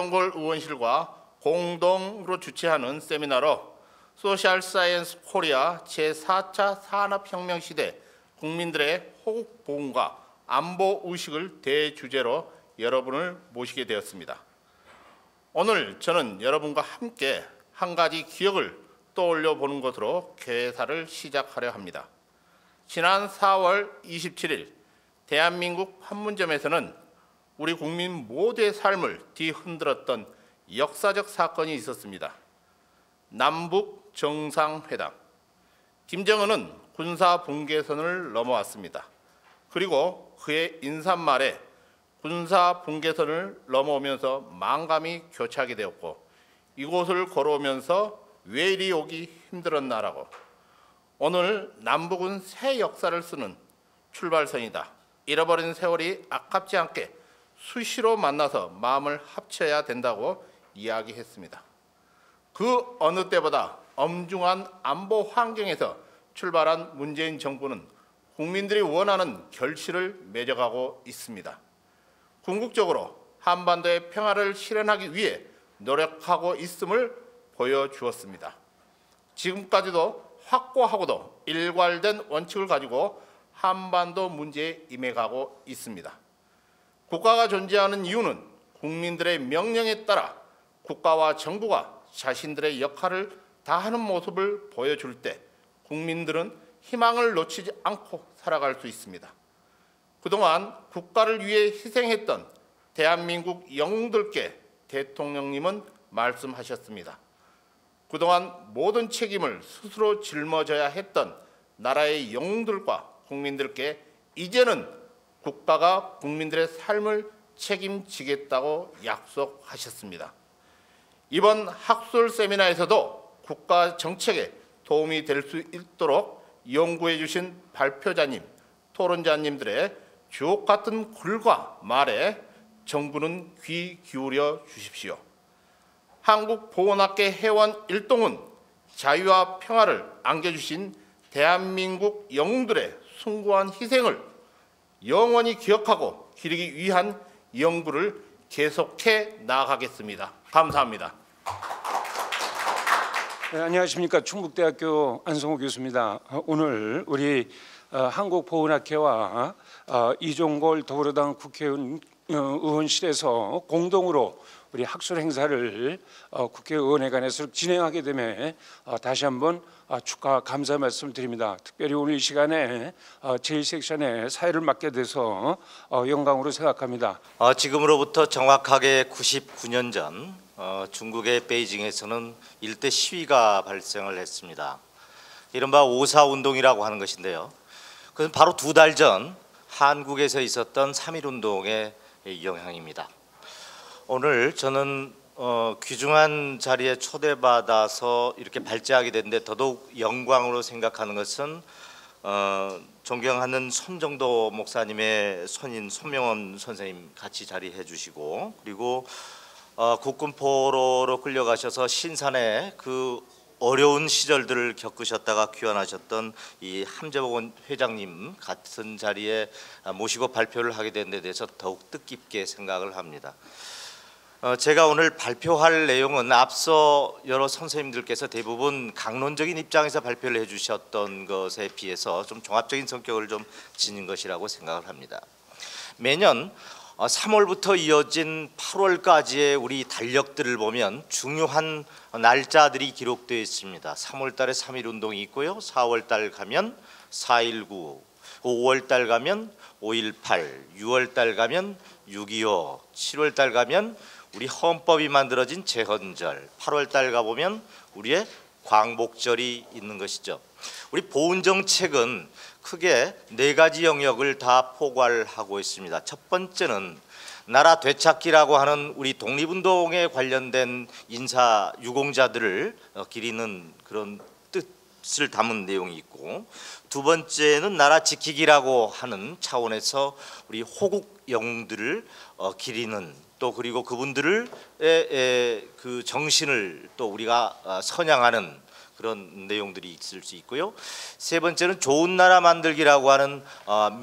이종걸 의원실과 공동으로 주최하는 세미나로 소셜 사이언스 코리아 제4차 산업혁명 시대 국민들의 호국 보훈과 안보 의식을 대주제로 여러분을 모시게 되었습니다. 오늘 저는 여러분과 함께 한 가지 기억을 떠올려 보는 것으로 개사를 시작하려 합니다. 지난 4월 27일 대한민국 판문점에서는 우리 국민 모두의 삶을 뒤흔들었던 역사적 사건이 있었습니다. 남북 정상회담. 김정은은 군사 분계선을 넘어왔습니다. 그리고 그의 인사말에 군사 분계선을 넘어오면서 망감이 교차하게 되었고 이곳을 걸어오면서 왜 이리 오기 힘들었나라고 오늘 남북은 새 역사를 쓰는 출발선이다. 잃어버린 세월이 아깝지 않게 수시로 만나서 마음을 합쳐야 된다고 이야기했습니다. 그 어느 때보다 엄중한 안보 환경에서 출발한 문재인 정부는 국민들이 원하는 결실을 맺어가고 있습니다. 궁극적으로 한반도의 평화를 실현하기 위해 노력하고 있음을 보여주었습니다. 지금까지도 확고하고도 일관된 원칙을 가지고 한반도 문제에 임해가고 있습니다. 국가가 존재하는 이유는 국민들의 명령에 따라 국가와 정부가 자신들의 역할을 다하는 모습을 보여줄 때 국민들은 희망을 놓치지 않고 살아갈 수 있습니다. 그동안 국가를 위해 희생했던 대한민국 영웅들께 대통령님은 말씀하셨습니다. 그동안 모든 책임을 스스로 짊어져야 했던 나라의 영웅들과 국민들께 이제는 국가가 국민들의 삶을 책임지겠다고 약속하셨습니다. 이번 학술 세미나에서도 국가 정책에 도움이 될 수 있도록 연구해 주신 발표자님, 토론자님들의 주옥 같은 글과 말에 정부는 귀 기울여 주십시오. 한국보훈학계 회원 일동은 자유와 평화를 안겨주신 대한민국 영웅들의 숭고한 희생을 영원히 기억하고 기리기 위한 연구를 계속해 나아가겠습니다. 감사합니다. 네, 안녕하십니까. 충북대학교 안성호 교수입니다. 오늘 우리 한국보훈학회와 이종걸 더불어당 국회의원 의원실에서 공동으로 우리 학술 행사를 국회의원회관에서 진행하게 됨에 다시 한번 축하 감사 말씀을 드립니다. 특별히 오늘 이 시간에 제1섹션의 사회를 맡게 돼서 영광으로 생각합니다. 지금으로부터 정확하게 99년 전 중국의 베이징에서는 일대 시위가 발생을 했습니다. 이른바 5.4 운동이라고 하는 것인데요. 그것은 바로 2달 전 한국에서 있었던 3.1 운동의 영향입니다. 오늘 저는 귀중한 자리에 초대받아서 이렇게 발제하게 됐는데 더더욱 영광으로 생각하는 것은 존경하는 손정도 목사님의 손인 손명원 선생님 같이 자리해 주시고 그리고 국군 포로로 끌려가셔서 신산에 그 어려운 시절들을 겪으셨다가 귀환하셨던 이 함재복 회장님 같은 자리에 모시고 발표를 하게 된 데 대해서 더욱 뜻깊게 생각을 합니다. 제가 오늘 발표할 내용은 앞서 여러 선생님들께서 대부분 강론적인 입장에서 발표를 해주셨던 것에 비해서 좀 종합적인 성격을 좀 지닌 것이라고 생각을 합니다. 매년 3월부터 이어진 8월까지의 우리 달력들을 보면 중요한 날짜들이 기록되어 있습니다. 3월 달에 3.1 운동이 있고요. 4월 달 가면 4.19, 5월 달 가면 5.18, 6월 달 가면 6.25, 7월 달 가면 우리 헌법이 만들어진 제헌절, 8월 달 가보면 우리의 광복절이 있는 것이죠. 우리 보훈정책은 크게 4가지 영역을 다 포괄하고 있습니다. 첫 번째는 나라 되찾기라고 하는 우리 독립운동에 관련된 인사 유공자들을 기리는 그런 뜻을 담은 내용이 있고, 두 번째는 나라 지키기라고 하는 차원에서 우리 호국 영웅들을 기리는, 또 그리고 그분들의 그 정신을 또 우리가 선양하는 그런 내용들이 있을 수 있고요. 세 번째는 좋은 나라 만들기라고 하는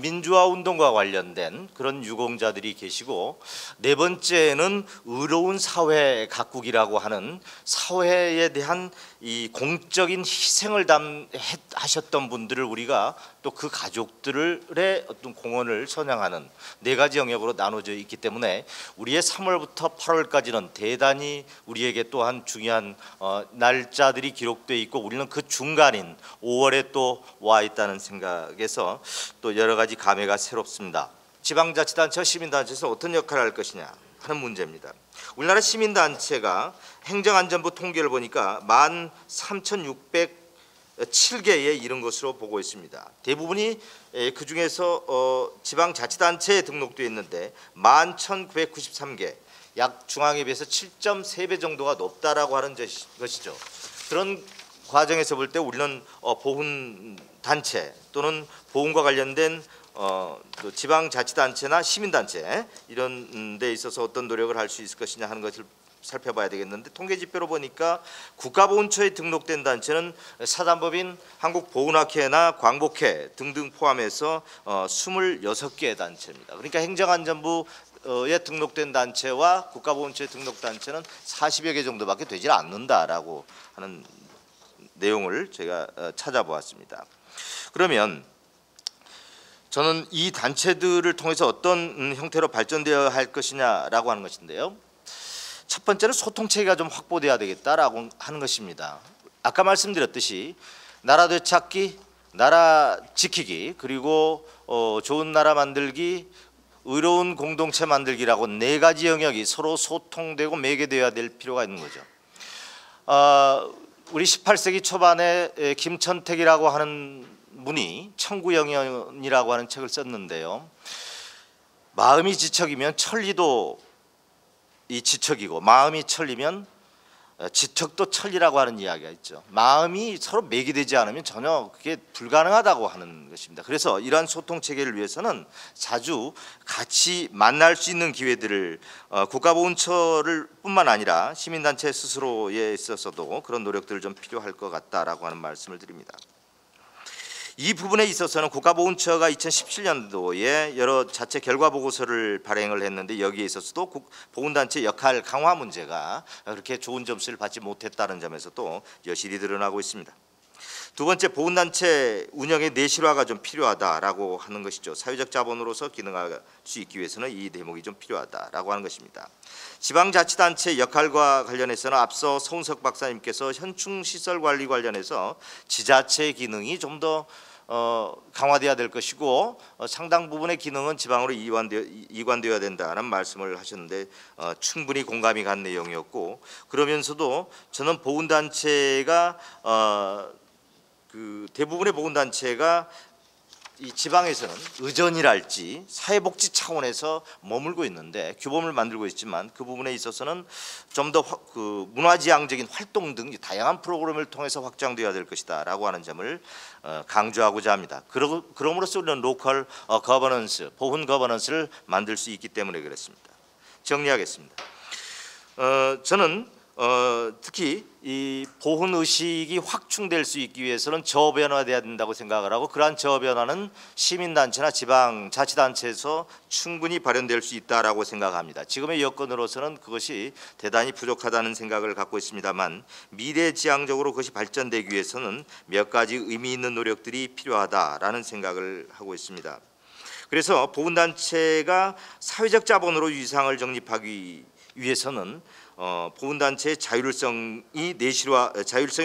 민주화 운동과 관련된 그런 유공자들이 계시고, 네 번째는 의로운 사회 가꾸기라고 하는 사회에 대한 이 공적인 희생을 하셨던 분들을 우리가 또 그 가족들의 어떤 공헌을 선양하는 네 가지 영역으로 나눠져 있기 때문에 우리의 3월부터 8월까지는 대단히 우리에게 또한 중요한 날짜들이 기록되어 있고, 우리는 그 중간인 5월에 또 와 있다는 생각에서 또 여러 가지 감회가 새롭습니다. 지방자치단체와 시민단체에서 어떤 역할을 할 것이냐 하는 문제입니다. 우리나라 시민단체가 행정안전부 통계를 보니까 13,607개에 이른 것으로 보고 있습니다. 대부분이 그 중에서 지방자치단체에 등록되어 있는데 11,993개, 약 중앙에 비해서 7.3배 정도가 높다라고 하는 것이죠. 그런 과정에서 볼 때 우리는 보훈단체 또는 보훈과 관련된 또 지방자치단체나 시민단체 이런 데 있어서 어떤 노력을 할 수 있을 것이냐 하는 것을 살펴봐야 되겠는데, 통계지표로 보니까 국가보훈처에 등록된 단체는 사단법인 한국보훈학회나 광복회 등등 포함해서 26개의 단체입니다. 그러니까 행정안전부에 등록된 단체와 국가보훈처에 등록 단체는 40여 개 정도밖에 되질 않는다라고 하는 내용을 제가 찾아보았습니다. 그러면 저는 이 단체들을 통해서 어떤 형태로 발전되어야 할 것이냐라고 하는 것인데요. 첫 번째는 소통체계가 좀 확보돼야 되겠다라고 하는 것입니다. 아까 말씀드렸듯이 나라 되찾기, 나라 지키기, 그리고 좋은 나라 만들기, 의로운 공동체 만들기라고 네 가지 영역이 서로 소통되고 매개되어야 될 필요가 있는 거죠. 우리 18세기 초반에 김천택이라고 하는 분이 청구영연이라고 하는 책을 썼는데요. 마음이 지척이면 천리도 이 지척이고, 마음이 천리면 지척도 천리라고 하는 이야기가 있죠. 마음이 서로 매개되지 않으면 전혀 그게 불가능하다고 하는 것입니다. 그래서 이러한 소통 체계를 위해서는 자주 같이 만날 수 있는 기회들을 국가보훈처를 뿐만 아니라 시민단체 스스로에 있어서도 그런 노력들을 좀 필요할 것 같다라고 하는 말씀을 드립니다. 이 부분에 있어서는 국가보훈처가 2017년도에 여러 자체 결과 보고서를 발행을 했는데, 여기에 있어서도 보훈단체 역할 강화 문제가 그렇게 좋은 점수를 받지 못했다는 점에서도 여실히 드러나고 있습니다. 두 번째, 보훈단체 운영의 내실화가 좀 필요하다라고 하는 것이죠. 사회적 자본으로서 기능할 수 있기 위해서는 이 대목이 좀 필요하다라고 하는 것입니다. 지방자치단체 역할과 관련해서는 앞서 서운석 박사님께서 현충시설 관리 관련해서 지자체의 기능이 좀 더 강화돼야 될 것이고, 상당 부분의 기능은 지방으로 이관되어야 된다는 말씀을 하셨는데 충분히 공감이 간 내용이었고, 그러면서도 저는 보훈단체가 대부분의 보훈단체가 이 지방에서는 의전이랄지 사회복지 차원에서 머물고 있는데, 규범을 만들고 있지만 그 부분에 있어서는 좀 더 문화지향적인 활동 등 다양한 프로그램을 통해서 확장되어야 될 것이다라고 하는 점을 강조하고자 합니다. 그럼으로써 우리는 로컬 거버넌스, 보훈 거버넌스를 만들 수 있기 때문에 그렇습니다. 정리하겠습니다. 저는 특히 이 보훈 의식이 확충될 수 있기 위해서는 저변화돼야 된다고 생각을 하고, 그러한 저변화는 시민단체나 지방자치단체에서 충분히 발현될 수 있다라고 생각합니다. 지금의 여건으로서는 그것이 대단히 부족하다는 생각을 갖고 있습니다만, 미래지향적으로 그것이 발전되기 위해서는 몇 가지 의미 있는 노력들이 필요하다라는 생각을 하고 있습니다. 그래서 보훈단체가 사회적 자본으로 위상을 정립하기 위해서는 보훈단체의 자율성이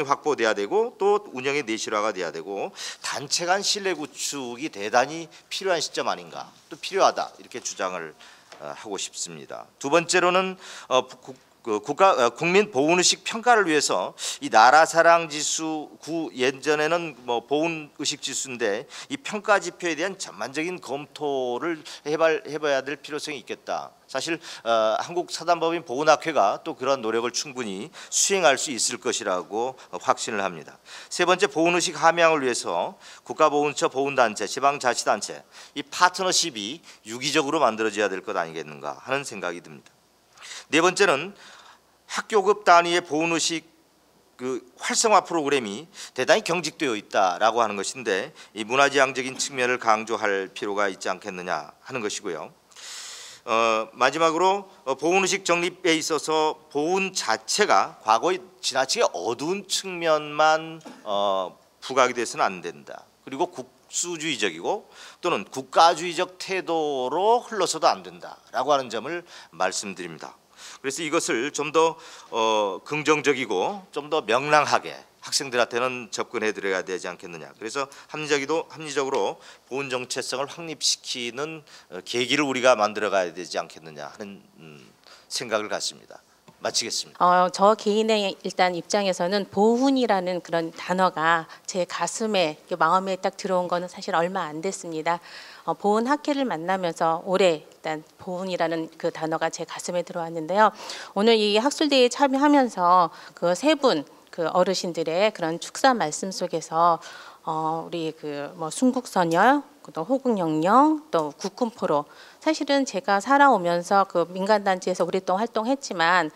확보돼야 되고, 또 운영의 내실화가 돼야 되고, 단체 간 신뢰 구축이 대단히 필요한 시점 아닌가, 또 필요하다 이렇게 주장을 하고 싶습니다. 두 번째로는 국민 보훈의식 평가를 위해서 이 나라사랑 지수 예전에는 보훈 의식 지수인데, 이 평가 지표에 대한 전반적인 검토를 해봐야 될 필요성이 있겠다. 사실 한국 사단법인 보훈학회가 또 그런 노력을 충분히 수행할 수 있을 것이라고 확신을 합니다. 세 번째, 보훈의식 함양을 위해서 국가보훈처, 보훈단체, 지방자치단체 이 파트너십이 유기적으로 만들어져야 될 것 아니겠는가 하는 생각이 듭니다. 네 번째는 학교급 단위의 보훈의식 그 활성화 프로그램이 대단히 경직되어 있다라고 하는 것인데 이 문화지향적인 측면을 강조할 필요가 있지 않겠느냐 하는 것이고요. 마지막으로 보훈의식 정립에 있어서 보훈 자체가 과거의 지나치게 어두운 측면만 부각이 돼서는 안 된다. 그리고 국수주의적이고 또는 국가주의적 태도로 흘러서도 안 된다라고 하는 점을 말씀드립니다. 그래서 이것을 좀 더 긍정적이고 좀 더 명랑하게 학생들한테는 접근해 드려야 되지 않겠느냐. 그래서 합리적으로 보훈 정체성을 확립시키는 계기를 우리가 만들어 가야 되지 않겠느냐 하는 생각을 갖습니다. 마치겠습니다. 저 개인의 일단 입장에서는 보훈이라는 그런 단어가 제 가슴에 마음에 딱 들어온 거는 사실 얼마 안 됐습니다. 보훈 학회를 만나면서 올해 일단 보훈이라는 그 단어가 제 가슴에 들어왔는데요. 오늘 이 학술대회에 참여하면서 그 세 분 그 어르신들의 그런 축사 말씀 속에서 우리 그 뭐 순국선열, 또 호국영령, 또 국군포로 사실은 제가 살아오면서 그 민간단체에서 오랫동안 활동했지만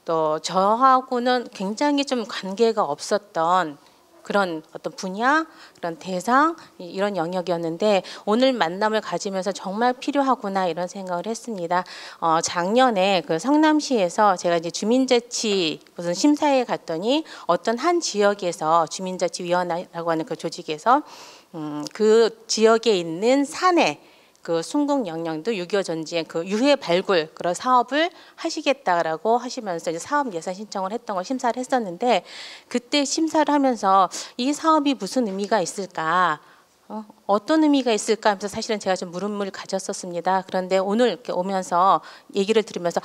또 저하고는 굉장히 좀 관계가 없었던 그런 어떤 분야, 그런 대상 이런 영역이었는데 오늘 만남을 가지면서 정말 필요하구나 이런 생각을 했습니다. 작년에 그 성남시에서 제가 이제 주민자치 무슨 심사에 갔더니 어떤 한 지역에서 주민자치위원회라고 하는 그 조직에서 그 지역에 있는 산에 그 순국 영령도 6.25 전쟁 그 유해 발굴 그런 사업을 하시겠다라고 하시면서 이제 사업 예산 신청을 했던 걸 심사를 했었는데 그때 심사를 하면서 이 사업이 무슨 의미가 있을까? 어떤 의미가 있을까 하면서 사실은 제가 좀 물음을 가졌었습니다. 그런데 오늘 이렇게 오면서 얘기를 들으면서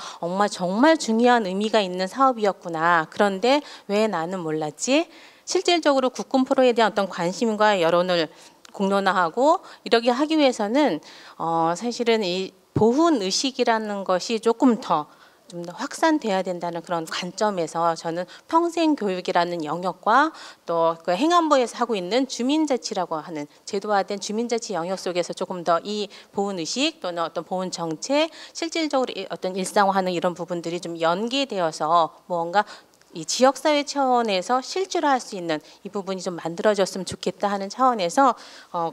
정말 중요한 의미가 있는 사업이었구나. 그런데 왜 나는 몰랐지? 실질적으로 국군 포로에 대한 어떤 관심과 여론을 공론화하고 이러게 하기 위해서는 사실은 이 보훈 의식이라는 것이 조금 더 좀 더 확산돼야 된다는 그런 관점에서 저는 평생 교육이라는 영역과 또 그 행안부에서 하고 있는 주민자치라고 하는 제도화된 주민자치 영역 속에서 조금 더 이 보훈 의식 또는 어떤 보훈 정책 실질적으로 어떤 일상화하는 이런 부분들이 좀 연계되어서 뭔가 이 지역사회 차원에서 실제로 할 수 있는 이 부분이 좀 만들어졌으면 좋겠다 하는 차원에서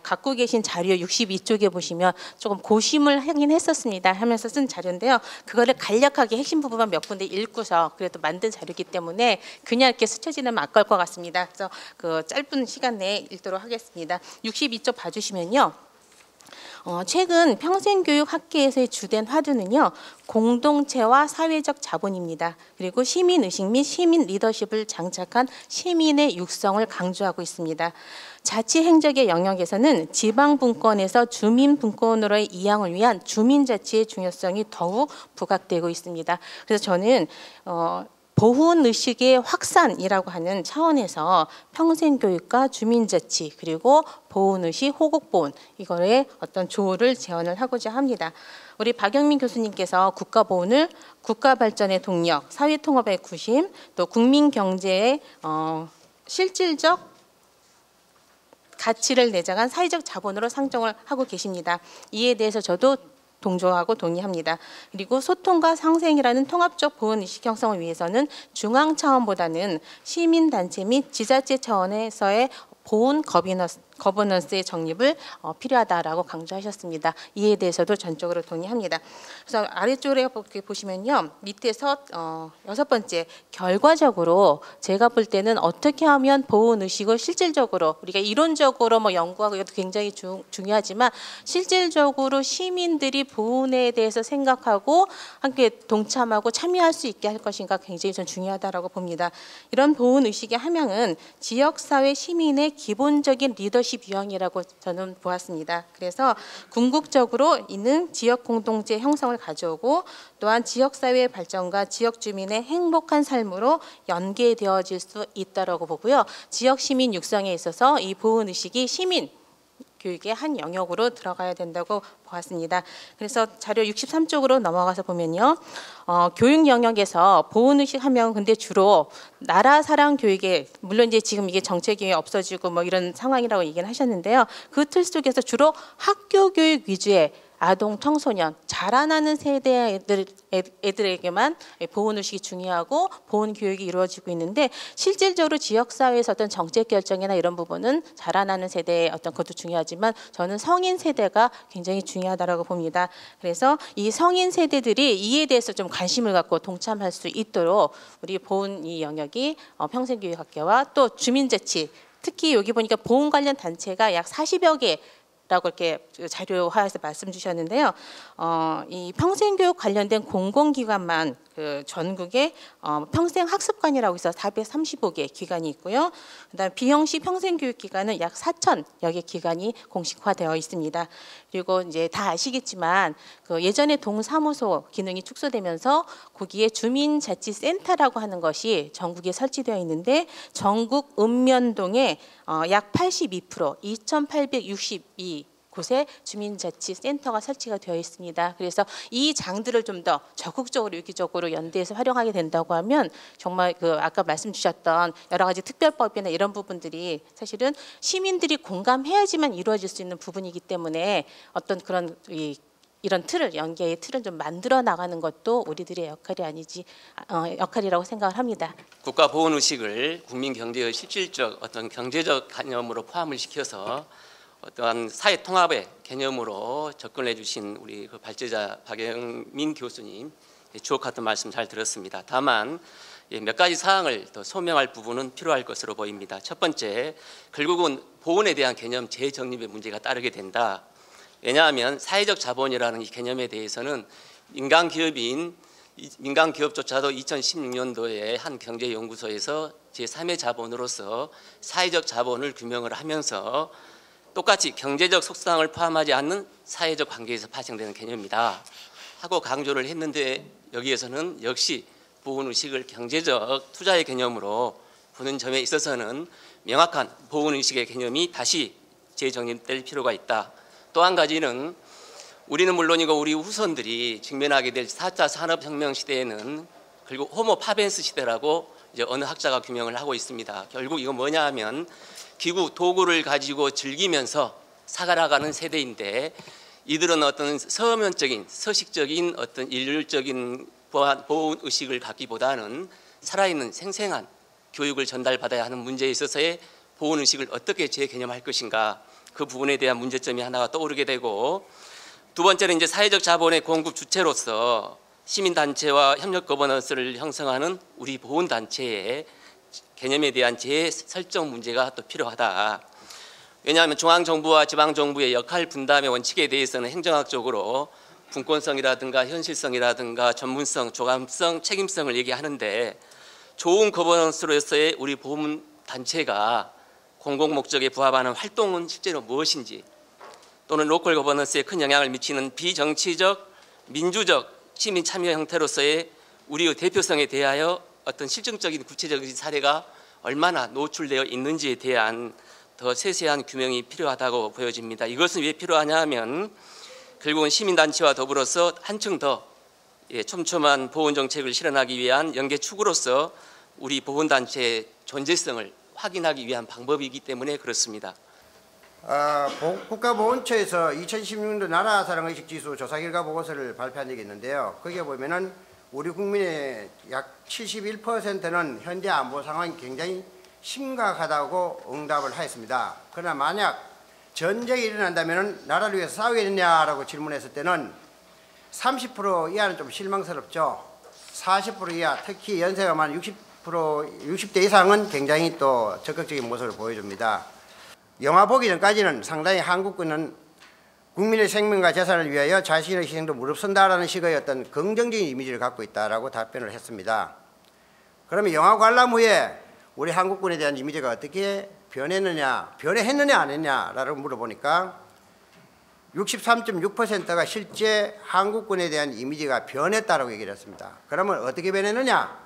갖고 계신 자료 62쪽에 보시면 조금 고심을 하긴 했었습니다. 하면서 쓴 자료인데요. 그거를 간략하게 핵심 부분만 몇 군데 읽고서 그래도 만든 자료이기 때문에 그냥 이렇게 스쳐 지나면 아까울 것 같습니다. 그래서 그 짧은 시간 내에 읽도록 하겠습니다. 62쪽 봐주시면요. 최근 평생교육학계에서의 주된 화두는요. 공동체와 사회적 자본입니다. 그리고 시민의식 및 시민 리더십을 장착한 시민의 육성을 강조하고 있습니다. 자치행정의 영역에서는 지방분권에서 주민분권으로의 이양을 위한 주민자치의 중요성이 더욱 부각되고 있습니다. 그래서 저는 보훈의식의 확산이라고 하는 차원에서 평생교육과 주민자치 그리고 보훈의식, 호국보훈 이거에 어떤 조를 제언을 하고자 합니다. 우리 박영민 교수님께서 국가보훈을 국가발전의 동력, 사회통합의 구심, 또 국민경제의 실질적 가치를 내장한 사회적 자본으로 상정을 하고 계십니다. 이에 대해서 저도 동조하고 동의합니다. 그리고 소통과 상생이라는 통합적 보훈의식 형성을 위해서는 중앙 차원보다는 시민단체 및 지자체 차원에서의 보훈 거버넌스의 정립을 필요하다라고 강조하셨습니다. 이에 대해서도 전적으로 동의합니다. 그래서 아래쪽에 보시면요. 밑에서 6번째 결과적으로 제가 볼 때는 어떻게 하면 보훈의식을 실질적으로 우리가 이론적으로 뭐 연구하고 이것도 굉장히 중요하지만 실질적으로 시민들이 보훈에 대해서 생각하고 함께 동참하고 참여할 수 있게 할 것인가 굉장히 전 중요하다라고 봅니다. 이런 보훈의식의 함양은 지역사회 시민의 기본적인 리더십 유형이라고 저는 보았습니다. 그래서 궁극적으로 이는 지역 공동체 형성을 가져오고 또한 지역사회의 발전과 지역 주민의 행복한 삶으로 연계되어질 수 있다고 보고요. 지역 시민 육성에 있어서 이 보훈의식이 시민 교육의 한 영역으로 들어가야 된다고 보았습니다. 그래서 자료 63쪽으로 넘어가서 보면요. 교육 영역에서 보훈의식 하면 근데 주로 나라 사랑 교육에 물론 이제 지금 이게 정책이 없어지고 뭐 이런 상황이라고 얘기는 하셨는데요. 그 틀 속에서 주로 학교 교육 위주의 아동, 청소년, 자라나는 세대 애들에게만 보훈 의식이 중요하고 보훈 교육이 이루어지고 있는데 실질적으로 지역사회에서 어떤 정책 결정이나 이런 부분은 자라나는 세대의 어떤 것도 중요하지만 저는 성인 세대가 굉장히 중요하다고 봅니다. 그래서 이 성인 세대들이 이에 대해서 좀 관심을 갖고 동참할 수 있도록 우리 보훈 이 영역이 평생교육학계와 또 주민자치, 특히 여기 보니까 보훈 관련 단체가 약 40여 개 라고 이렇게 자료화해서 말씀 주셨는데요. 이 평생교육 관련된 공공기관만 그 전국에 평생학습관이라고 해서 435개 기관이 있고요. 그다음 비형식 평생교육기관은 약 4,000여 개 기관이 공식화되어 있습니다. 그리고 이제 다 아시겠지만 그 예전에 동사무소 기능이 축소되면서 거기에 주민자치센터라고 하는 것이 전국에 설치되어 있는데 전국 읍면동에 약 82%, 2,862 곳에 주민자치센터가 설치가 되어 있습니다. 그래서 이 장들을 좀 더 적극적으로 유기적으로 연대해서 활용하게 된다고 하면 정말 그 아까 말씀 주셨던 여러 가지 특별법이나 이런 부분들이 사실은 시민들이 공감해야지만 이루어질 수 있는 부분이기 때문에 어떤 그런 이런 틀을 연계의 틀을 좀 만들어 나가는 것도 우리들의 역할이라고 생각을 합니다. 국가 보훈 의식을 국민 경제의 실질적 어떤 경제적 개념으로 포함을 시켜서 어떠한 사회 통합의 개념으로 접근해 주신 우리 그 발제자 박영민 교수님 주옥 같은 말씀 잘 들었습니다. 다만 몇 가지 사항을 더 소명할 부분은 필요할 것으로 보입니다. 첫 번째, 결국은 보훈에 대한 개념 재정립의 문제가 따르게 된다. 왜냐하면 사회적 자본이라는 이 개념에 대해서는 민간 기업조차도 2016년도에 한 경제연구소에서 제3의 자본으로서 사회적 자본을 규명을 하면서 똑같이 경제적 속성을 포함하지 않는 사회적 관계에서 파생되는 개념이다 하고 강조를 했는데 여기에서는 역시 보훈의식을 경제적 투자의 개념으로 보는 점에 있어서는 명확한 보훈의식의 개념이 다시 재정립될 필요가 있다. 또 한 가지는 우리는 물론이고 우리 후손들이 직면하게 될 4차 산업혁명 시대에는 그리고 호모 파벤스 시대라고 이제 어느 학자가 규명을 하고 있습니다. 결국 이거 뭐냐 하면 기구 도구를 가지고 즐기면서 살아가는 세대인데 이들은 어떤 서면적인 서식적인 어떤 일률적인 보훈 의식을 갖기보다는 살아있는 생생한 교육을 전달받아야 하는 문제에 있어서의 보훈 의식을 어떻게 재개념할 것인가 그 부분에 대한 문제점이 하나가 떠오르게 되고 두 번째는 이제 사회적 자본의 공급 주체로서 시민단체와 협력 거버넌스를 형성하는 우리 보훈단체의 개념에 대한 재설정 문제가 또 필요하다. 왜냐하면 중앙정부와 지방정부의 역할 분담의 원칙에 대해서는 행정학적으로 분권성이라든가 현실성이라든가 전문성, 조감성, 책임성을 얘기하는데 좋은 거버넌스로서의 우리 보훈단체가 공공 목적에 부합하는 활동은 실제로 무엇인지 또는 로컬 거버넌스에 큰 영향을 미치는 비정치적, 민주적 시민 참여 형태로서의 우리의 대표성에 대하여 어떤 실증적인 구체적인 사례가 얼마나 노출되어 있는지에 대한 더 세세한 규명이 필요하다고 보여집니다. 이것은 왜 필요하냐 하면 결국은 시민단체와 더불어서 한층 더 촘촘한 보훈정책을 실현하기 위한 연계축으로서 우리 보훈단체의 존재성을 확인하기 위한 방법이기 때문에 그렇습니다. 국가보훈처에서 2016년도 나라사랑의식지수 조사 결과 보고서를 발표한 적이 있는데요. 거기에 보면은 우리 국민의 약 71%는 현재 안보 상황이 굉장히 심각하다고 응답을 하였습니다. 그러나 만약 전쟁이 일어난다면 나라를 위해서 싸우겠느냐라고 질문했을 때는 30% 이하는 좀 실망스럽죠. 40% 이하, 특히 연세가 많은 60대 이상은 굉장히 또 적극적인 모습을 보여줍니다. 영화 보기 전까지는 상당히 한국군은 국민의 생명과 재산을 위하여 자신의 희생도 무릅쓴다라는 식의 어떤 긍정적인 이미지를 갖고 있다라고 답변을 했습니다. 그러면 영화 관람 후에 우리 한국군에 대한 이미지가 어떻게 변했느냐 안 했냐라고 물어보니까 63.6%가 실제 한국군에 대한 이미지가 변했다라고 얘기를 했습니다. 그러면 어떻게 변했느냐?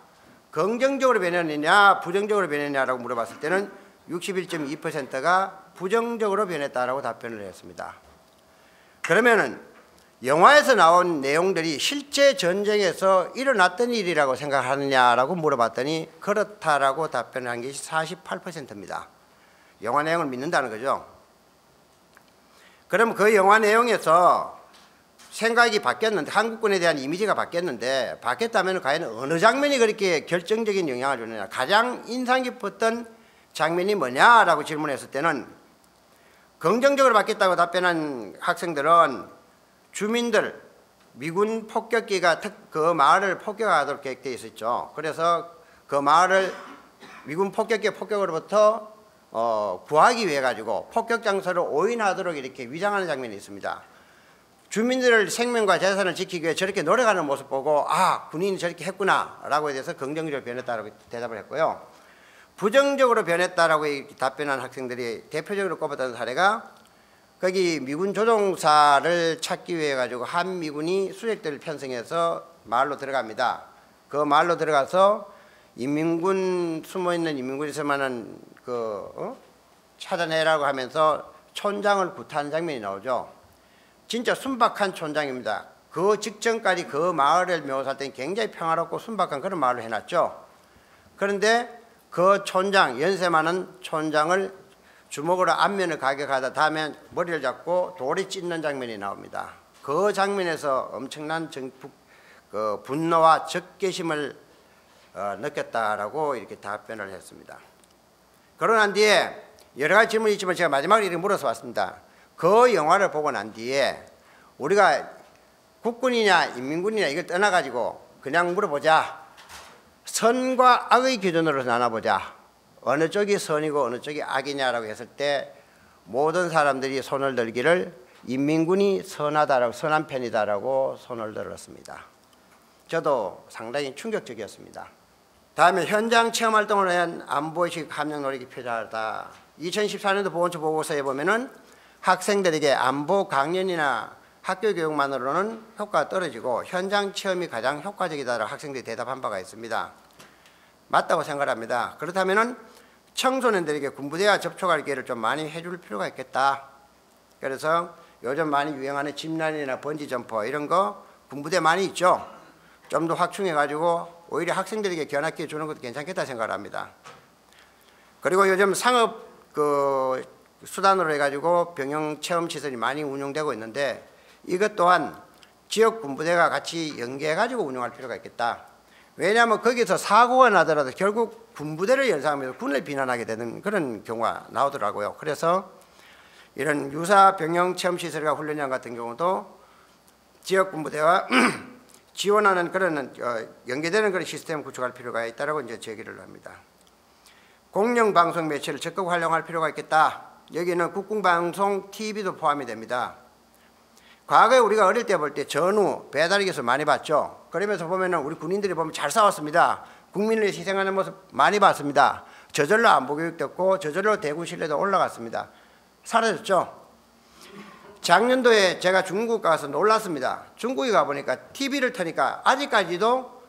긍정적으로 변했느냐 부정적으로 변했느냐라고 물어봤을 때는 61.2%가 부정적으로 변했다라고 답변을 했습니다. 그러면은 영화에서 나온 내용들이 실제 전쟁에서 일어났던 일이라고 생각하느냐라고 물어봤더니 그렇다라고 답변을 한 것이 48%입니다. 영화 내용을 믿는다는 거죠. 그럼 그 영화 내용에서 생각이 바뀌었는데 한국군에 대한 이미지가 바뀌었는데 바뀌었다면 과연 어느 장면이 그렇게 결정적인 영향을 주느냐 가장 인상 깊었던 장면이 뭐냐라고 질문했을 때는 긍정적으로 바뀌었다고 답변한 학생들은 주민들 미군 폭격기가 그 마을을 폭격하도록 계획되어 있었죠. 그래서 그 마을을 미군 폭격기 폭격으로부터 구하기 위해 가지고 폭격 장소를 오인하도록 이렇게 위장하는 장면이 있습니다. 주민들의 생명과 재산을 지키기 위해 저렇게 노력하는 모습 보고 아 군인이 저렇게 했구나라고 해서 긍정적으로 변했다라고 대답을 했고요. 부정적으로 변했다라고 답변한 학생들이 대표적으로 꼽았던 사례가 거기 미군 조종사를 찾기 위해 가지고 한 미군이 수색대를 편성해서 마을로 들어갑니다. 그 마을로 들어가서 인민군 숨어있는 인민군에서만은 찾아내라고 하면서 촌장을 구타하는 장면이 나오죠. 진짜 순박한 촌장입니다. 그 직전까지 그 마을을 묘사할 때는 굉장히 평화롭고 순박한 그런 마을로 해놨죠. 그런데 그 촌장, 연세 많은 촌장을 주먹으로 앞면을 가격하다 다음에 머리를 잡고 돌에 찢는 장면이 나옵니다. 그 장면에서 엄청난 분노와 적개심을 느꼈다라고 이렇게 답변을 했습니다. 그러고 난 뒤에 여러 가지 질문이 있지만 제가 마지막으로 이렇게 물어서 왔습니다. 그 영화를 보고 난 뒤에 우리가 국군이냐 인민군이냐 이걸 떠나가지고 그냥 물어보자. 선과 악의 기준으로 나눠보자. 어느 쪽이 선이고 어느 쪽이 악이냐라고 했을 때 모든 사람들이 손을 들기를 인민군이 선하다라고 선한 편이다라고 손을 들었습니다. 저도 상당히 충격적이었습니다. 다음에 현장 체험 활동을 위한 안보의식 함량 노력이 필요하다. 2014년도 보건처 보고서에 보면은 학생들에게 안보 강연이나 학교 교육만으로는 효과가 떨어지고 현장 체험이 가장 효과적이다라고 학생들이 대답한 바가 있습니다. 맞다고 생각합니다. 그렇다면은 청소년들에게 군부대와 접촉할 기회를 좀 많이 해줄 필요가 있겠다. 그래서 요즘 많이 유행하는 짚라인이나 번지점퍼 이런 거 군부대 많이 있죠. 좀 더 확충해가지고 오히려 학생들에게 견학기회 주는 것도 괜찮겠다 생각을 합니다. 그리고 요즘 상업 수단으로 해가지고 병영 체험 시설이 많이 운영되고 있는데 이것 또한 지역 군부대가 같이 연계해가지고 운영할 필요가 있겠다. 왜냐하면 거기서 사고가 나더라도 결국 군부대를 연상하면서 군을 비난하게 되는 그런 경우가 나오더라고요. 그래서 이런 유사 병영 체험 시설과 훈련장 같은 경우도 지역 군부대와 지원하는 그런 연계되는 그런 시스템을 구축할 필요가 있다라고 이제 제기를 합니다. 공영 방송 매체를 적극 활용할 필요가 있겠다. 여기는 국궁방송 TV도 포함이 됩니다. 과거에 우리가 어릴 때 볼 때 전후 배달기에서 많이 봤죠. 그러면서 보면은 우리 군인들이 보면 잘 싸웠습니다. 국민을 위해 희생하는 모습 많이 봤습니다. 저절로 안보 교육됐고 저절로 대군 신뢰도 올라갔습니다. 사라졌죠. 작년도에 제가 중국 가서 놀랐습니다. 중국에 가보니까 TV를 트니까 아직까지도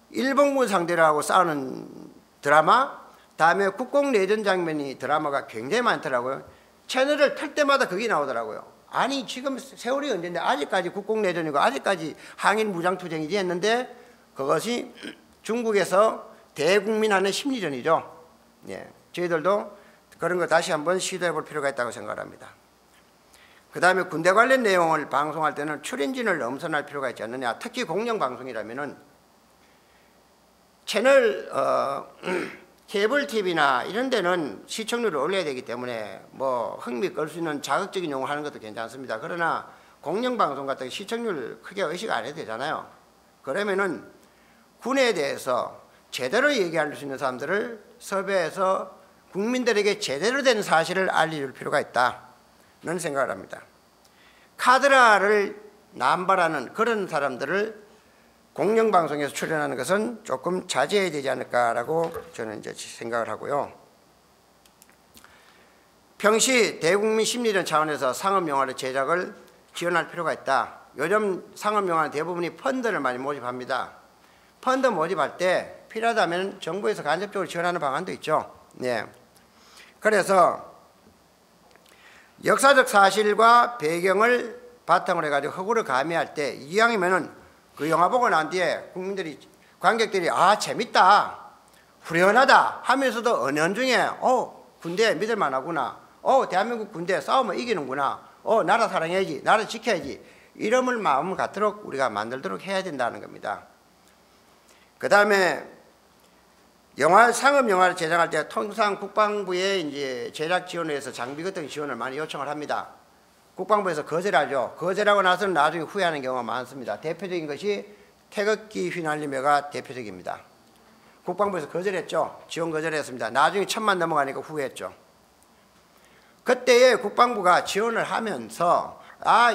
일본군 상대로 하고 싸우는 드라마, 다음에 국공내전 장면이 드라마가 굉장히 많더라고요. 채널을 틀 때마다 그게 나오더라고요. 아니 지금 세월이 언젠데 아직까지 국공내전이고 아직까지 항일 무장투쟁이지 했는데 그것이 중국에서 대국민하는 심리전이죠. 예, 저희들도 그런 거 다시 한번 시도해 볼 필요가 있다고 생각합니다. 그 다음에 군대 관련 내용을 방송할 때는 출연진을 엄선할 필요가 있지 않느냐. 특히 공영방송이라면은 채널 케이블 TV나 이런 데는 시청률을 올려야 되기 때문에 뭐 흥미 끌 수 있는 자극적인 용어 하는 것도 괜찮습니다. 그러나 공영방송 같은 시청률 크게 의식 안 해도 되잖아요. 그러면은 군에 대해서 제대로 얘기할 수 있는 사람들을 섭외해서 국민들에게 제대로 된 사실을 알려줄 필요가 있다는 생각을 합니다. 카드라를 남발하는 그런 사람들을 공영방송에서 출연하는 것은 조금 자제해야 되지 않을까라고 저는 이제 생각을 하고요. 평시 대국민 심리전 차원에서 상업영화의 제작을 지원할 필요가 있다. 요즘 상업영화는 대부분이 펀드를 많이 모집합니다. 펀드 모집할 때 필요하다면 정부에서 간접적으로 지원하는 방안도 있죠. 네. 그래서 역사적 사실과 배경을 바탕으로 해가지고 허구를 가미할 때 이왕이면은 그 영화 보고 난 뒤에 국민들이 관객들이 아 재밌다 후련하다 하면서도 은연중에 군대 믿을만하구나 대한민국 군대 싸우면 이기는구나 나라 사랑해야지 나라 지켜야지 이름을 마음을 갖도록 우리가 만들도록 해야 된다는 겁니다. 그 다음에 상업 영화를 제작할 때 통상 국방부에 이제 제작 지원을 해서 장비 같은 지원을 많이 요청을 합니다. 국방부에서 거절하죠. 거절하고 나서는 나중에 후회하는 경우가 많습니다. 대표적인 것이 태극기 휘날리며가 대표적입니다. 국방부에서 거절했죠. 지원 거절했습니다. 나중에 1000만 넘어가니까 후회했죠. 그때에 국방부가 지원을 하면서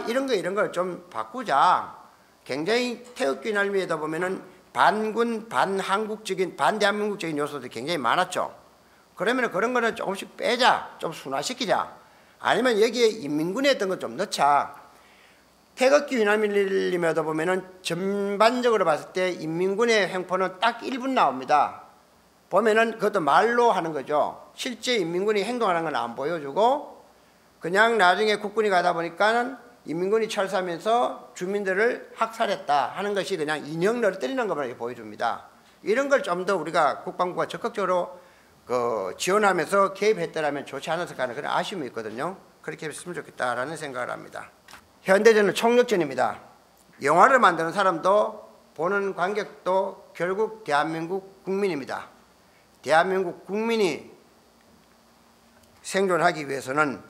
이런 걸 좀 바꾸자. 굉장히 태극기 휘날리며다 보면은 반군, 반한국적인, 반대한민국적인 요소들이 굉장히 많았죠. 그러면 그런 거는 조금씩 빼자. 좀 순화시키자. 아니면 여기에 인민군에 했던 거 좀 넣자. 태극기 휘날리며다 보면은 전반적으로 봤을 때 인민군의 횡포는 딱 1분 나옵니다. 보면은 그것도 말로 하는 거죠. 실제 인민군이 행동하는 건 안 보여주고 그냥 나중에 국군이 가다 보니까는 인민군이 철수하면서 주민들을 학살했다 하는 것이 그냥 인형 떨어뜨리는 것만 보여줍니다. 이런 걸 좀 더 우리가 국방부가 적극적으로 지원하면서 개입했더라면 좋지 않았을까 하는 그런 아쉬움이 있거든요. 그렇게 했으면 좋겠다라는 생각을 합니다. 현대전은 총력전입니다. 영화를 만드는 사람도 보는 관객도 결국 대한민국 국민입니다. 대한민국 국민이 생존하기 위해서는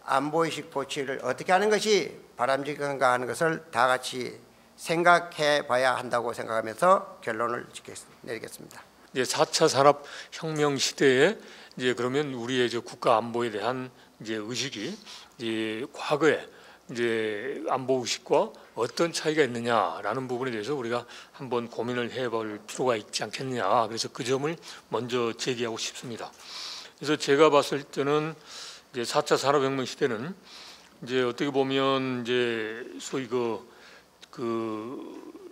안보의식 고취를 어떻게 하는 것이 바람직한가 하는 것을 다 같이 생각해 봐야 한다고 생각하면서 결론을 내리겠습니다. 이제 4차 산업혁명 시대에 이제 그러면 우리의 국가 안보에 대한 이제 의식이 이제 과거에 이제 안보 의식과 어떤 차이가 있느냐라는 부분에 대해서 우리가 한번 고민을 해볼 필요가 있지 않겠느냐. 그래서 그 점을 먼저 제기하고 싶습니다. 그래서 제가 봤을 때는 이제 4차 산업혁명 시대는 이제 어떻게 보면 이제 소위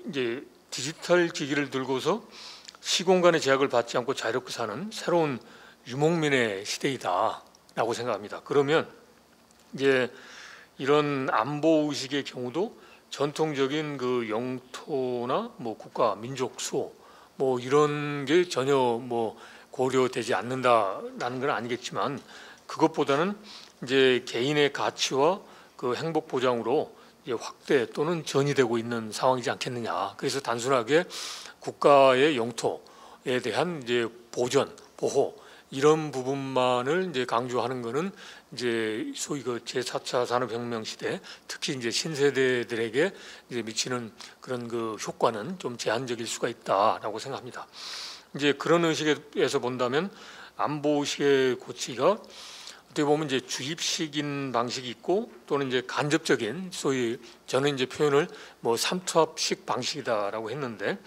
이제 디지털 기기를 들고서 시공간의 제약을 받지 않고 자유롭게 사는 새로운 유목민의 시대이다라고 생각합니다. 그러면 이제 이런 안보 의식의 경우도 전통적인 그 영토나 뭐 국가 민족 수호 뭐 이런 게 전혀 뭐 고려되지 않는다라는 건 아니겠지만 그것보다는 이제 개인의 가치와 그 행복 보장으로 이제 확대 또는 전이되고 있는 상황이지 않겠느냐. 그래서 단순하게 국가의 영토에 대한 이제 보전, 보호 이런 부분만을 이제 강조하는 것은 이제 소위 그 제4차 산업혁명 시대 특히 이제 신세대들에게 이제 미치는 그런 그 효과는 좀 제한적일 수가 있다라고 생각합니다. 이제 그런 의식에서 본다면 안보 의식의 고치가 어떻게 보면 이제 주입식인 방식이 있고 또는 이제 간접적인 소위 저는 이제 표현을 뭐 삼투압식 방식이다라고 했는데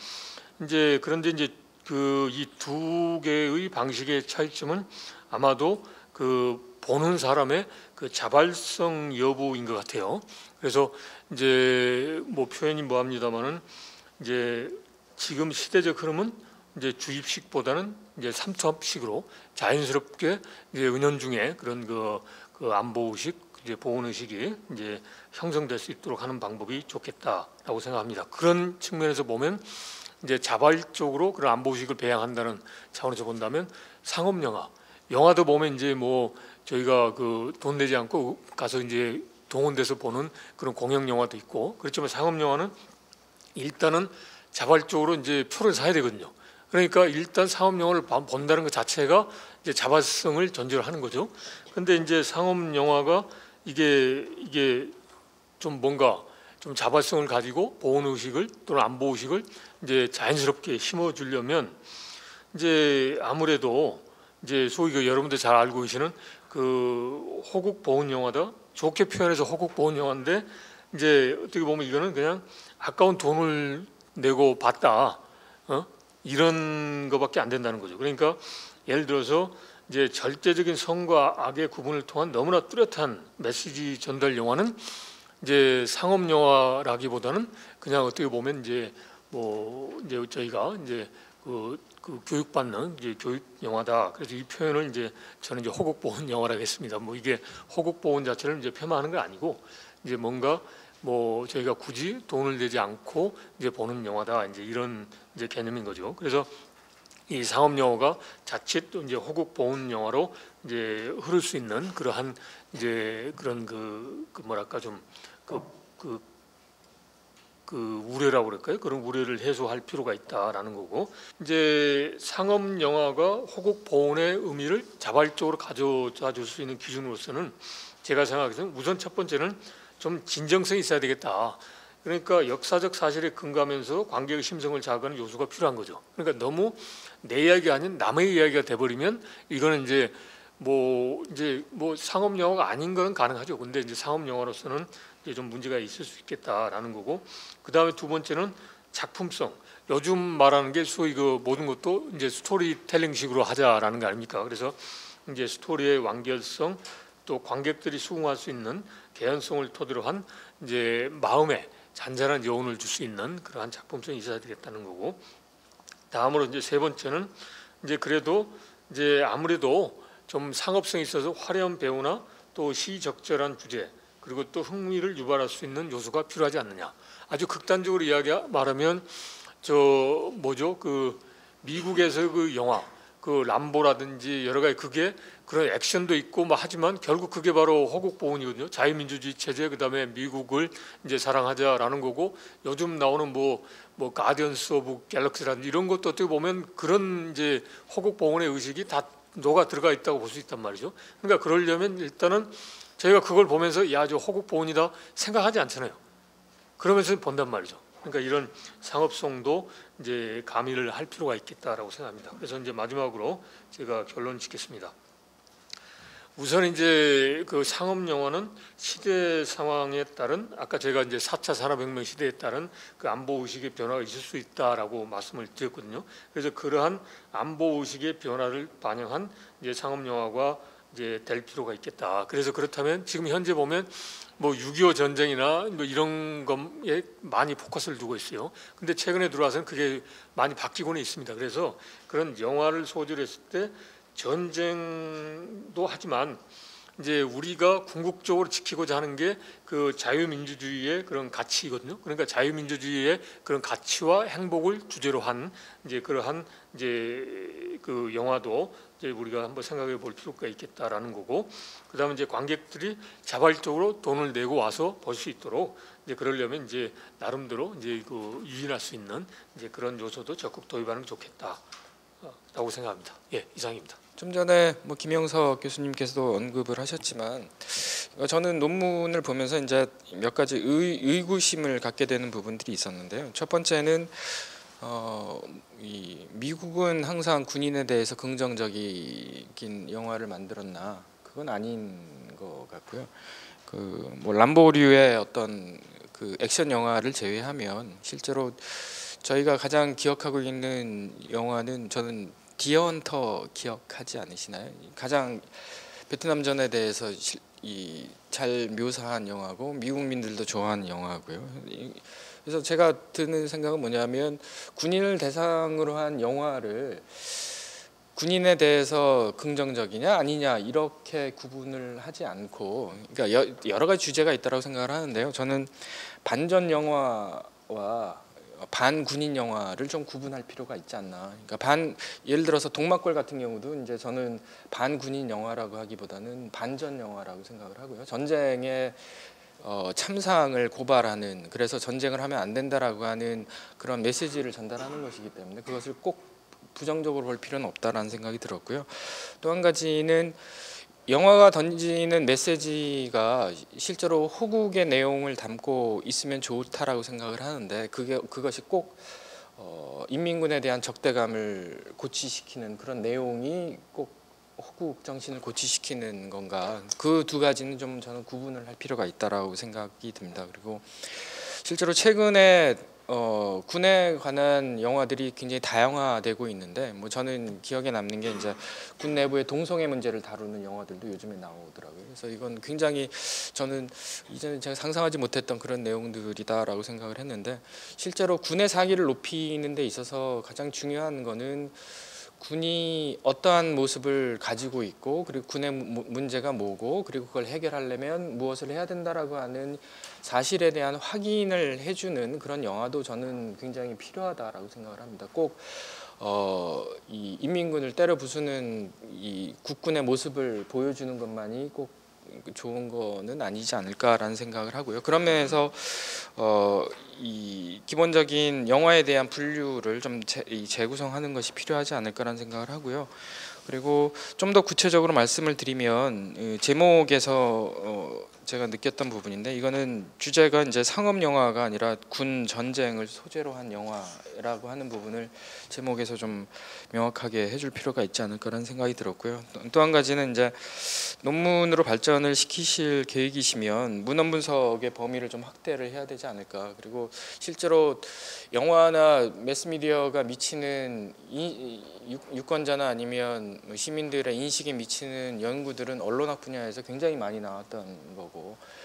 이제 그런데 이제 그 이 두 개의 방식의 차이점은 아마도 그 보는 사람의 그 자발성 여부인 것 같아요. 그래서 이제 뭐 표현이 뭐합니다만은 이제 지금 시대적 흐름은 이제 주입식보다는 이제 삼투압식으로 자연스럽게 이제 은연중에 그런 그 안보 의식, 이제 보건 의식이 이제 형성될 수 있도록 하는 방법이 좋겠다라고 생각합니다. 그런 측면에서 보면 이제 자발적으로 그런 안보 의식을 배양한다는 차원에서 본다면 상업 영화도 보면 이제 뭐 저희가 그 돈 내지 않고 가서 이제 동원돼서 보는 그런 공영 영화도 있고 그렇지만 상업 영화는 일단은 자발적으로 이제 표를 사야 되거든요. 그러니까 일단 상업 영화를 본다는 것 자체가 이제 자발성을 전제로 하는 거죠. 근데 이제 상업 영화가 이게 좀 뭔가 좀 자발성을 가지고 보건 의식을 또는 안보 의식을 이제 자연스럽게 심어주려면 이제 아무래도 이제 소위 그 여러분들 잘 알고 계시는 그 호국 보훈 영화다. 좋게 표현해서 호국 보훈 영화인데 이제 어떻게 보면 이거는 그냥 아까운 돈을 내고 봤다. 이런 거밖에 안 된다는 거죠. 그러니까 예를 들어서 이제 절대적인 선과 악의 구분을 통한 너무나 뚜렷한 메시지 전달 영화는 이제 상업 영화라기보다는 그냥 어떻게 보면 이제 뭐 이제 저희가 이제 그 교육받는 이제 교육 영화다. 그래서 이 표현을 이제 저는 이제 호국 보훈 영화라고 했습니다. 뭐 이게 호국 보훈 자체를 이제 폄하하는 건 아니고 이제 뭔가 뭐 저희가 굳이 돈을 내지 않고 이제 보는 영화다. 이제 이런 이제 개념인 거죠. 그래서 이 상업 영화가 자칫 또 이제 호국 보훈 영화로 이제 흐를 수 있는 그러한 이제 그런 그 뭐랄까 좀 그 우려라고 그럴까요? 그런 우려를 해소할 필요가 있다라는 거고, 이제 상업 영화가 호국 보훈의 의미를 자발적으로 가져다 줄 수 있는 기준으로서는 제가 생각해서는 우선 첫 번째는 좀 진정성이 있어야 되겠다. 그러니까 역사적 사실에 근거하면서 관객의 심성을 자극하는 요소가 필요한 거죠. 그러니까 너무 내 이야기가 아닌 남의 이야기가 돼버리면 이거는 이제 뭐 상업 영화가 아닌 거는 가능하죠. 근데 이제 상업 영화로서는 이제 좀 문제가 있을 수 있겠다라는 거고, 그 다음에 두 번째는 작품성. 요즘 말하는 게 소위 그 모든 것도 이제 스토리텔링식으로 하자라는 거 아닙니까? 그래서 이제 스토리의 완결성, 또 관객들이 수긍할 수 있는 개연성을 토대로 한 이제 마음에 잔잔한 여운을 줄 수 있는 그러한 작품성이 있어야 되겠다는 거고, 다음으로 이제 세 번째는 이제 그래도 이제 아무래도 좀 상업성이 있어서 화려한 배우나 또 시적절한 주제, 그리고 또 흥미를 유발할 수 있는 요소가 필요하지 않느냐. 아주 극단적으로 말하면 저 뭐죠, 그 미국에서 그 영화 그 람보라든지 여러 가지 그게 그런 액션도 있고 뭐 하지만 결국 그게 바로 호국 보훈이거든요. 자유민주주의 체제, 그다음에 미국을 이제 사랑하자라는 거고, 요즘 나오는 뭐 가디언스 오브 갤럭시라든지 이런 것도 어떻게 보면 그런 이제 호국 보훈의 의식이 다 녹아 들어가 있다고 볼 수 있단 말이죠. 그러니까 그러려면 일단은 저희가 그걸 보면서 야, 저 호국 보훈이다 생각하지 않잖아요. 그러면서 본단 말이죠. 그러니까 이런 상업성도 이제 가미를 할 필요가 있겠다라고 생각합니다. 그래서 이제 마지막으로 제가 결론 짓겠습니다. 우선 이제 그 상업 영화는 시대 상황에 따른, 아까 제가 이제 4차 산업혁명 시대에 따른 그 안보 의식의 변화가 있을 수 있다라고 말씀을 드렸거든요. 그래서 그러한 안보 의식의 변화를 반영한 이제 상업 영화가 이제 될 필요가 있겠다. 그래서 그렇다면 지금 현재 보면 뭐 6.25 전쟁이나 뭐 이런 것에 많이 포커스를 두고 있어요. 근데 최근에 들어와서는 그게 많이 바뀌고는 있습니다. 그래서 그런 영화를 소재로 했을 때 전쟁도 하지만 이제 우리가 궁극적으로 지키고자 하는 게 그 자유민주주의의 그런 가치거든요. 그러니까 자유민주주의의 그런 가치와 행복을 주제로 한 이제 그러한 이제 그 영화도 이제 우리가 한번 생각해 볼 필요가 있겠다라는 거고, 그다음에 이제 관객들이 자발적으로 돈을 내고 와서 볼 수 있도록 이제 그러려면 이제 나름대로 이제 그 유인할 수 있는 이제 그런 요소도 적극 도입하는 게 좋겠다라고 생각합니다. 예, 이상입니다. 좀 전에 뭐 김영석 교수님께서도 언급을 하셨지만 저는 논문을 보면서 이제 몇 가지 의구심을 갖게 되는 부분들이 있었는데요. 첫 번째는 이 미국은 항상 군인에 대해서 긍정적인 영화를 만들었나, 그건 아닌 것 같고요. 그 뭐 람보류의 어떤 그 액션 영화를 제외하면 실제로 저희가 가장 기억하고 있는 영화는 저는 디어 헌터 기억하지 않으시나요? 가장 베트남전에 대해서 잘 묘사한 영화고 미국민들도 좋아하는 영화고요. 그래서 제가 드는 생각은 뭐냐면 군인을 대상으로 한 영화를 군인에 대해서 긍정적이냐 아니냐 이렇게 구분을 하지 않고, 그러니까 여러 가지 주제가 있다고 생각을 하는데요. 저는 반전 영화와 반군인 영화를 좀 구분할 필요가 있지 않나. 그러니까 예를 들어서 동막골 같은 경우도 이제 저는 반군인 영화라고 하기보다는 반전 영화라고 생각을 하고요. 전쟁의 참상을 고발하는, 그래서 전쟁을 하면 안 된다라고 하는 그런 메시지를 전달하는 것이기 때문에 그것을 꼭 부정적으로 볼 필요는 없다라는 생각이 들었고요. 또 한 가지는 영화가 던지는 메시지가 실제로 호국의 내용을 담고 있으면 좋다라고 생각을 하는데 그것이 꼭 인민군에 대한 적대감을 고취시키는 그런 내용이 꼭 호국 정신을 고취시키는 건가, 그 두 가지는 좀 저는 구분을 할 필요가 있다라고 생각이 듭니다. 그리고 실제로 최근에 군에 관한 영화들이 굉장히 다양화되고 있는데, 뭐 저는 기억에 남는 게 이제 군 내부의 동성애 문제를 다루는 영화들도 요즘에 나오더라고요. 그래서 이건 굉장히 저는 이전에 제가 상상하지 못했던 그런 내용들이다라고 생각을 했는데, 실제로 군의 사기를 높이는 데 있어서 가장 중요한 거는 군이 어떠한 모습을 가지고 있고, 그리고 군의 문제가 뭐고, 그리고 그걸 해결하려면 무엇을 해야 된다라고 하는 사실에 대한 확인을 해주는 그런 영화도 저는 굉장히 필요하다라고 생각을 합니다. 꼭 이 인민군을 때려 부수는 이 국군의 모습을 보여주는 것만이 꼭 좋은 거는 아니지 않을까라는 생각을 하고요. 그런 면에서 이 기본적인 영화에 대한 분류를 좀 재구성하는 것이 필요하지 않을까라는 생각을 하고요. 그리고 좀 더 구체적으로 말씀을 드리면 제목에서 제가 느꼈던 부분인데, 이거는 주제가 이제 상업 영화가 아니라 군 전쟁을 소재로 한 영화라고 하는 부분을 제목에서 좀 명확하게 해줄 필요가 있지 않을까라는 생각이 들었고요. 또 한 가지는 이제 논문으로 발전을 시키실 계획이시면 문헌 분석의 범위를 좀 확대를 해야 되지 않을까. 그리고 실제로 영화나 매스미디어가 미치는 유권자나 아니면 시민들의 인식에 미치는 연구들은 언론학 분야에서 굉장히 많이 나왔던 거고,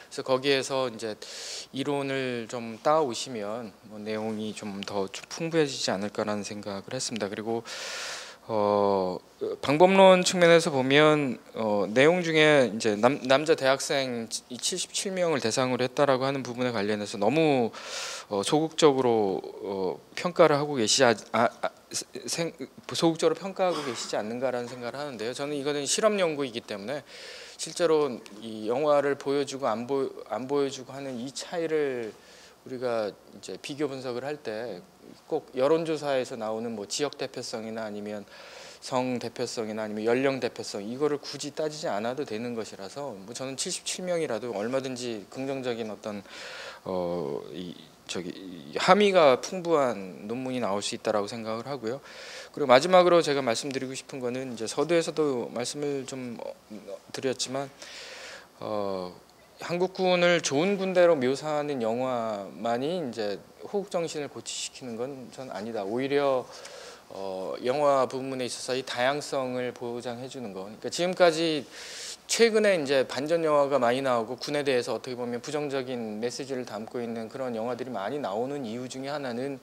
그래서 거기에서 이제 이론을 좀 따오시면 내용이 좀 더 풍부해지지 않을까라는 생각을 했습니다. 그리고 방법론 측면에서 보면 내용 중에 이제 남자 대학생 77명을 대상으로 했다라고 하는 부분에 관련해서 너무 소극적으로 평가를 하고 소극적으로 평가하고 계시지 않는가라는 생각을 하는데요. 저는 이거는 실험 연구이기 때문에 실제로 이 영화를 보여주고 안 보여주고 하는 이 차이를 우리가 이제 비교 분석을 할 때 꼭 여론조사에서 나오는 뭐 지역 대표성이나 아니면 성 대표성이나 아니면 연령 대표성, 이거를 굳이 따지지 않아도 되는 것이라서 뭐 저는 77명이라도 얼마든지 긍정적인 어떤 함의가 풍부한 논문이 나올 수 있다라고 생각을 하고요. 그리고 마지막으로 제가 말씀드리고 싶은 거는 이제 서두에서도 말씀을 좀 드렸지만 한국군을 좋은 군대로 묘사하는 영화만이 이제 호국 정신을 고취시키는 건 전 아니다. 오히려 영화 부분에 있어서 이 다양성을 보장해 주는 거. 그러니까 지금까지 최근에 이제 반전 영화가 많이 나오고 군에 대해서 어떻게 보면 부정적인 메시지를 담고 있는 그런 영화들이 많이 나오는 이유 중에 하나는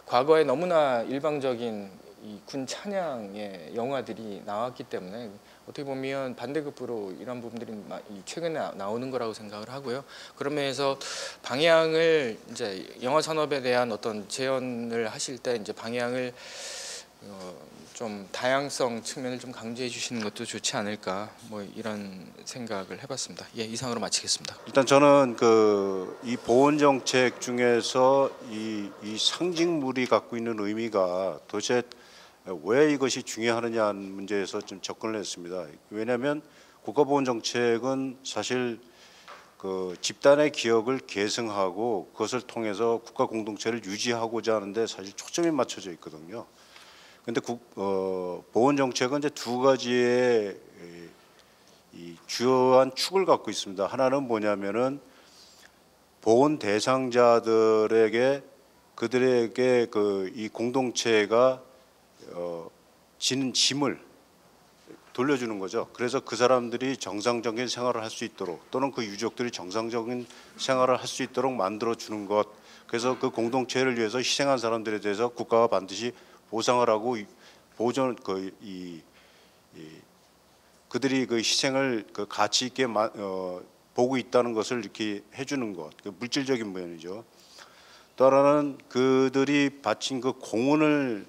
과거에 너무나 일방적인 이 군 찬양의 영화들이 나왔기 때문에 어떻게 보면 반대급부로 이런 부분들이 최근에 나오는 거라고 생각을 하고요. 그런 면에서 방향을 이제 영화 산업에 대한 어떤 제언을 하실 때 이제 방향을 좀 다양성 측면을 좀 강조해 주시는 것도 좋지 않을까, 뭐 이런 생각을 해봤습니다. 예, 이상으로 마치겠습니다. 일단 저는 이 보훈 정책 중에서 이 상징물이 갖고 있는 의미가 도대체 왜 이것이 중요하느냐는 문제에서 좀 접근을 했습니다. 왜냐하면 국가보훈 정책은 사실 그 집단의 기억을 계승하고 그것을 통해서 국가 공동체를 유지하고자 하는데 사실 초점이 맞춰져 있거든요. 그런데 보훈 정책은 이제 두 가지의 이 주요한 축을 갖고 있습니다. 하나는 뭐냐면은 보훈 대상자들에게 그들에게 이 공동체가 지는 짐을 돌려주는 거죠. 그래서 그 사람들이 정상적인 생활을 할 수 있도록, 또는 그 유족들이 정상적인 생활을 할 수 있도록 만들어 주는 것. 그래서 그 공동체를 위해서 희생한 사람들에 대해서 국가가 반드시 보상을 하고 그들이 그 희생을 가치 있게 보고 있다는 것을 이렇게 해주는 것, 물질적인 면이죠. 또 하나는 그들이 바친 그 공헌을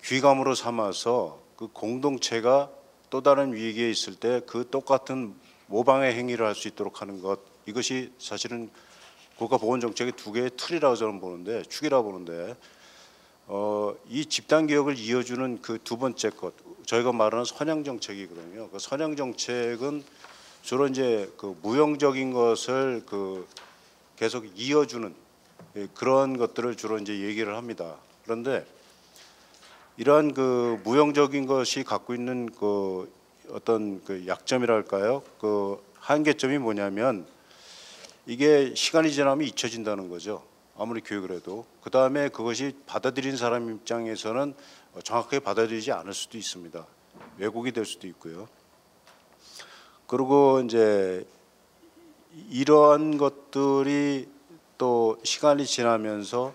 귀감으로 삼아서 그 공동체가 또 다른 위기에 있을 때 그 똑같은 모방의 행위를 할 수 있도록 하는 것, 이것이 사실은 국가보훈정책의 두 개의 틀이라고 저는 보는데, 축이라고 보는데, 이 집단 기억을 이어주는 그 두 번째 것, 저희가 말하는 선양정책이거든요. 그 선양정책은 주로 이제 그 무형적인 것을 계속 이어주는 그런 것들을 주로 이제 얘기를 합니다. 그런데 이러한 그 무형적인 것이 갖고 있는 어떤 약점이랄까요? 한계점이 뭐냐면 이게 시간이 지나면 잊혀진다는 거죠. 아무리 교육을 해도. 그 다음에 그것이 받아들인 사람 입장에서는 정확하게 받아들이지 않을 수도 있습니다. 왜곡이 될 수도 있고요. 그리고 이제 이러한 것들이 또 시간이 지나면서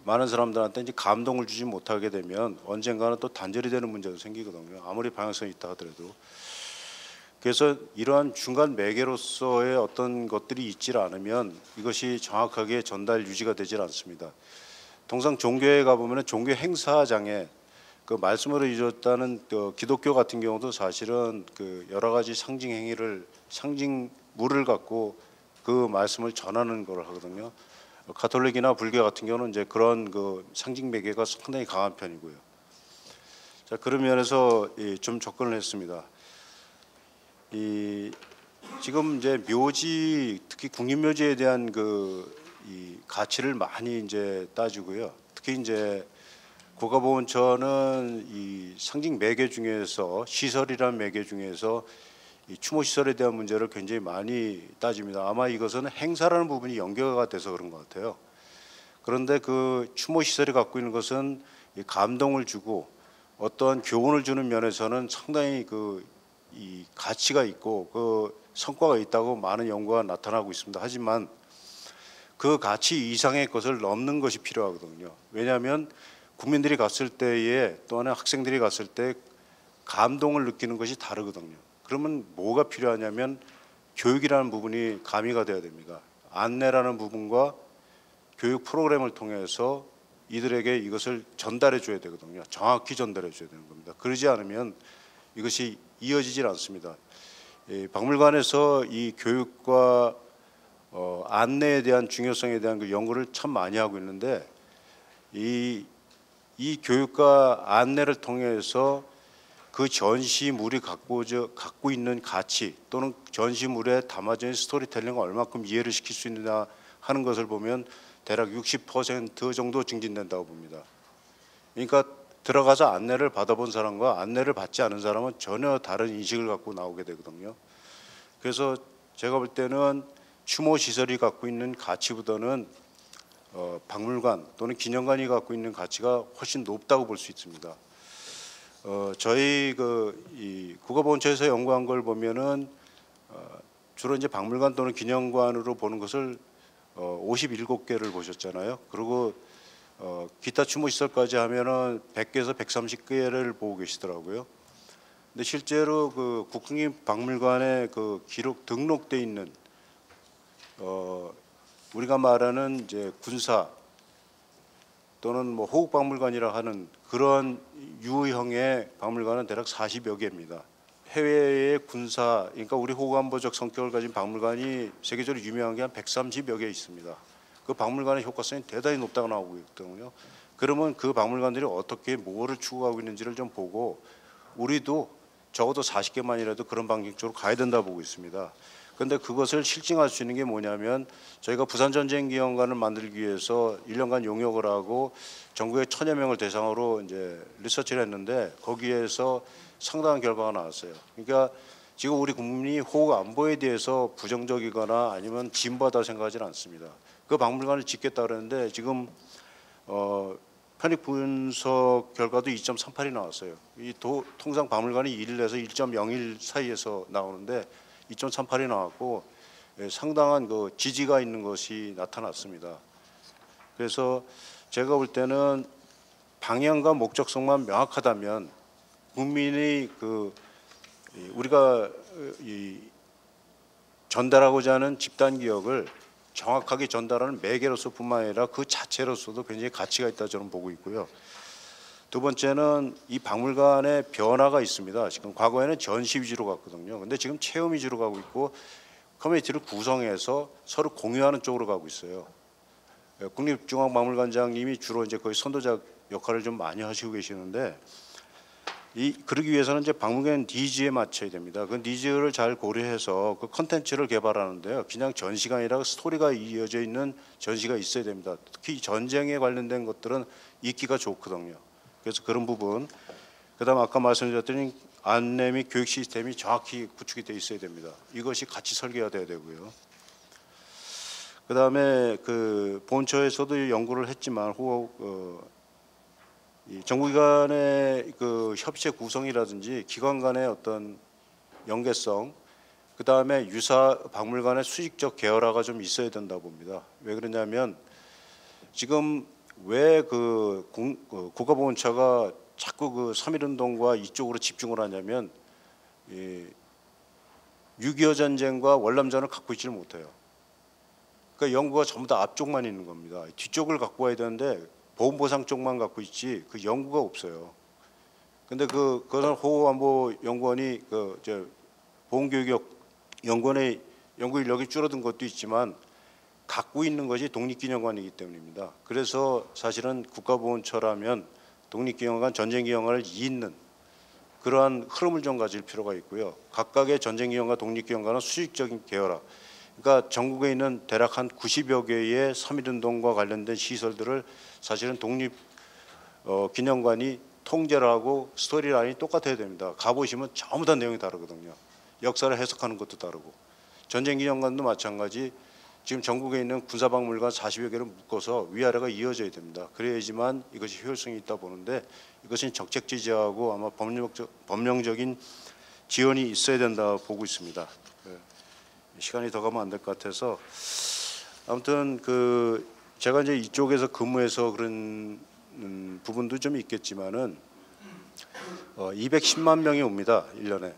많은 사람들한테 이제 감동을 주지 못하게 되면 언젠가는 또 단절이 되는 문제도 생기거든요. 아무리 방향성이 있다 하더라도. 그래서 이러한 중간 매개로서의 어떤 것들이 있지 않으면 이것이 정확하게 전달 유지가 되질 않습니다. 통상 종교에 가보면 종교 행사장에 그 말씀으로 이루었다는 기독교 같은 경우도 사실은 그 여러 가지 상징 행위를 상징물을 갖고 그 말씀을 전하는 걸 하거든요. 가톨릭이나 불교 같은 경우는 이제 그런 그 상징 매개가 상당히 강한 편이고요. 자, 그런 면에서 좀 접근을 했습니다. 지금 이제 묘지, 특히 국립묘지에 대한 이 가치를 많이 이제 따지고요. 특히 이제 국가보훈처는 이 상징 매개 중에서 시설이라는 매개 중에서 이 추모 시설에 대한 문제를 굉장히 많이 따집니다. 아마 이것은 행사라는 부분이 연계가 돼서 그런 것 같아요. 그런데 그 추모 시설이 갖고 있는 것은 이 감동을 주고 어떠한 교훈을 주는 면에서는 상당히 이 가치가 있고 그 성과가 있다고 많은 연구가 나타나고 있습니다. 하지만 그 가치 이상의 것을 넘는 것이 필요하거든요. 왜냐하면 국민들이 갔을 때에 또는 학생들이 갔을 때 감동을 느끼는 것이 다르거든요. 그러면 뭐가 필요하냐면 교육이라는 부분이 가미가 돼야 됩니다. 안내라는 부분과 교육 프로그램을 통해서 이들에게 이것을 전달해 줘야 되거든요. 정확히 전달해 줘야 되는 겁니다. 그러지 않으면 이것이 이어지질 않습니다. 박물관에서 이 교육과 안내에 대한 중요성에 대한 그 연구를 참 많이 하고 있는데 이 교육과 안내를 통해서 그 전시물이 갖고 있는 가치 또는 전시물에 담아져 있는 스토리텔링을 얼마큼 이해를 시킬 수 있느냐 하는 것을 보면 대략 60% 정도 증진된다고 봅니다. 그러니까 들어가서 안내를 받아본 사람과 안내를 받지 않은 사람은 전혀 다른 인식을 갖고 나오게 되거든요. 그래서 제가 볼 때는 추모 시설이 갖고 있는 가치보다는 박물관 또는 기념관이 갖고 있는 가치가 훨씬 높다고 볼 수 있습니다. 저희 이 국가보훈처에서 연구한 걸 보면은 주로 이제 박물관 또는 기념관으로 보는 것을 57개를 보셨잖아요. 그리고 기타 추모 시설까지 하면은 100개에서 130개를 보고 계시더라고요. 근데 실제로 그 국립박물관에 그 기록 등록돼 있는 우리가 말하는 이제 군사 또는 뭐 호국박물관이라 하는 그런 유형의 박물관은 대략 40여 개입니다. 해외의 군사, 그러니까 우리 호감보적 성격을 가진 박물관이 세계적으로 유명한 게 한 130여 개 있습니다. 그 박물관의 효과성이 대단히 높다고 나오고 있거든요. 그러면 그 박물관들이 어떻게 뭐를 추구하고 있는지를 좀 보고 우리도 적어도 40개만이라도 그런 방향 쪽으로 가야 된다고 보고 있습니다. 그런데 그것을 실증할 수 있는 게 뭐냐면 저희가 부산전쟁기념관을 만들기 위해서 1년간 용역을 하고 전국의 1000여 명을 대상으로 이제 리서치를 했는데 거기에서 상당한 결과가 나왔어요. 그러니까 지금 우리 국민이 호국 안보에 대해서 부정적이거나 아니면 진보하다 생각하지는 않습니다. 그 박물관을 짓겠다 그러는데 지금 편익 분석 결과도 2.38이 나왔어요. 통상 박물관이 1에서 1.01 사이에서 나오는데 2.38이 나왔고 상당한 그 지지가 있는 것이 나타났습니다. 그래서 제가 볼 때는 방향과 목적성만 명확하다면 국민이 우리가 전달하고자 하는 집단 기억을 정확하게 전달하는 매개로서뿐만 아니라 그 자체로서도 굉장히 가치가 있다 저는 보고 있고요. 두 번째는 이 박물관의 변화가 있습니다. 지금 과거에는 전시 위주로 갔거든요. 근데 지금 체험 위주로 가고 있고 커뮤니티를 구성해서 서로 공유하는 쪽으로 가고 있어요. 국립중앙박물관장님이 주로 이제 거의 선도자 역할을 좀 많이 하시고 계시는데 그러기 위해서는 이제 박물관 니즈에 맞춰야 됩니다. 그 니즈를 잘 고려해서 그 컨텐츠를 개발하는데요. 그냥 전시가 아니라 스토리가 이어져 있는 전시가 있어야 됩니다. 특히 전쟁에 관련된 것들은 읽기가 좋거든요. 그래서 그런 부분, 그다음 아까 말씀드렸더니 안내 및 교육 시스템이 정확히 구축이 돼 있어야 됩니다. 이것이 같이 설계가 돼야 되고요. 그다음에 그 보훈처에서도 연구를 했지만 이 정부기관의 그 협체 구성이라든지 기관 간의 어떤 연계성, 그 다음에 유사 박물관의 수직적 계열화가 좀 있어야 된다고 봅니다. 왜 그러냐면 지금 왜 국가보훈처가 자꾸 그 3.1운동과 이쪽으로 집중을 하냐면 6.25 전쟁과 월남전을 갖고 있지를 못해요. 그러니까 연구가 전부 다 앞쪽만 있는 겁니다. 뒤쪽을 갖고 와야 되는데 보훈보상 쪽만 갖고 있지 그 연구가 없어요. 근데 그거는 호국안보연구원이 보훈교육연구원의 연구 인력이 줄어든 것도 있지만 갖고 있는 것이 독립기념관이기 때문입니다. 그래서 사실은 국가보훈처라면 독립기념관, 전쟁기념관을 잇는 그러한 흐름을 좀 가질 필요가 있고요. 각각의 전쟁기념관, 독립기념관은 수직적인 계열화. 그러니까 전국에 있는 대략 한 90여 개의 3.1운동과 관련된 시설들을 사실은 독립기념관이 통제를 하고 스토리라인이 똑같아야 됩니다. 가보시면 전부 다 내용이 다르거든요. 역사를 해석하는 것도 다르고. 전쟁기념관도 마찬가지. 지금 전국에 있는 군사박물관 40여 개를 묶어서 위아래가 이어져야 됩니다. 그래야지만 이것이 효율성이 있다 보는데 이것은 정책 지지하고 아마 법령적인 지원이 있어야 된다 보고 있습니다. 시간이 더 가면 안 될 것 같아서 아무튼 제가 이제 이쪽에서 근무해서 그런 부분도 좀 있겠지만은 210만 명이 옵니다. 1년에.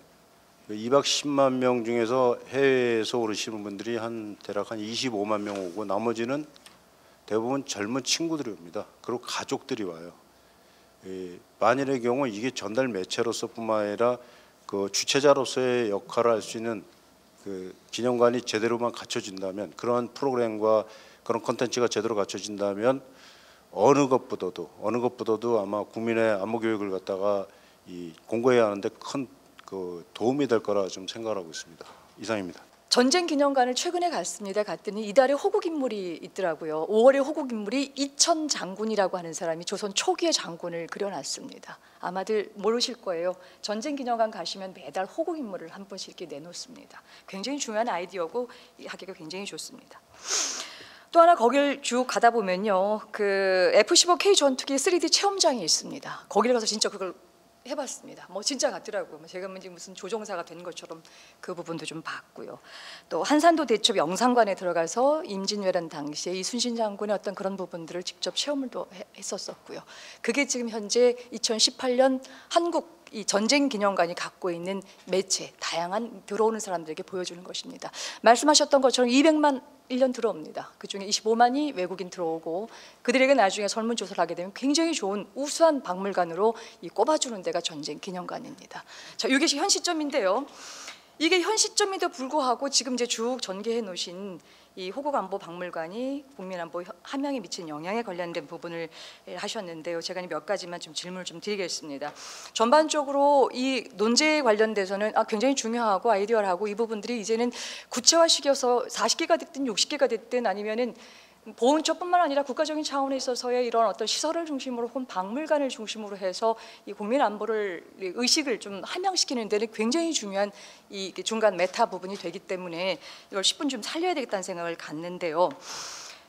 210만 명 중에서 해외에서 오시는 분들이 대략 한 25만 명 오고 나머지는 대부분 젊은 친구들이 옵니다. 그리고 가족들이 와요. 만일의 경우 이게 전달 매체로서뿐만 아니라 주최자로서의 역할을 할 수 있는 기념관이 제대로만 갖춰진다면, 그러한 프로그램과 그런 콘텐츠가 제대로 갖춰진다면 어느 것보다도 아마 국민의 안보 교육을 갖다가 공고해야 하는데 큰 도움이 될 거라 좀 생각하고 있습니다. 이상입니다. 전쟁 기념관을 최근에 갔더니 이달에 호국 인물이 있더라고요. 5월에 호국 인물이 이천 장군이라고 하는 사람이 조선 초기의 장군을 그려놨습니다. 아마들 모르실 거예요. 전쟁 기념관 가시면 매달 호국 인물을 한 번씩 이렇게 내놓습니다. 굉장히 중요한 아이디어고 하기가 굉장히 좋습니다. 또 하나 거길 쭉 가다 보면요, F-15K 전투기 3D 체험장이 있습니다. 거기를 가서 진짜 그걸 해봤습니다. 진짜 같더라고요. 제가 무슨 조종사가 된 것처럼 그 부분도 좀 봤고요. 또 한산도 대첩 영상관에 들어가서 임진왜란 당시에 이순신 장군의 어떤 그런 부분들을 직접 체험을 또 했었었고요. 그게 지금 현재 2018년 한국 이 전쟁 기념관이 갖고 있는 매체, 다양한 들어오는 사람들에게 보여주는 것입니다. 말씀하셨던 것처럼 200만 1년 들어옵니다. 그중에 25만이 외국인 들어오고 그들에게 나중에 설문조사를 하게 되면 굉장히 좋은 우수한 박물관으로 꼽아주는 데가 전쟁 기념관입니다. 자, 이게 현 시점인데요. 이게 현 시점에도 불구하고 지금 이제 쭉 전개해 놓으신 이 호국안보박물관이 국민안보 함양에 미친 영향에 관련된 부분을 하셨는데요. 제가 몇 가지만 좀 질문을 좀 드리겠습니다. 전반적으로 이 논제에 관련돼서는 굉장히 중요하고 아이디어하고 이 부분들이 이제는 구체화시켜서 40개가 됐든 60개가 됐든 아니면은 보훈처뿐만 아니라 국가적인 차원에 있어서의 이런 어떤 시설을 중심으로 혹은 박물관을 중심으로 해서 이 국민 안보를 의식을 좀 함양시키는 데는 굉장히 중요한 이 중간 메타 부분이 되기 때문에 이걸 10분 좀 살려야 되겠다는 생각을 갖는데요.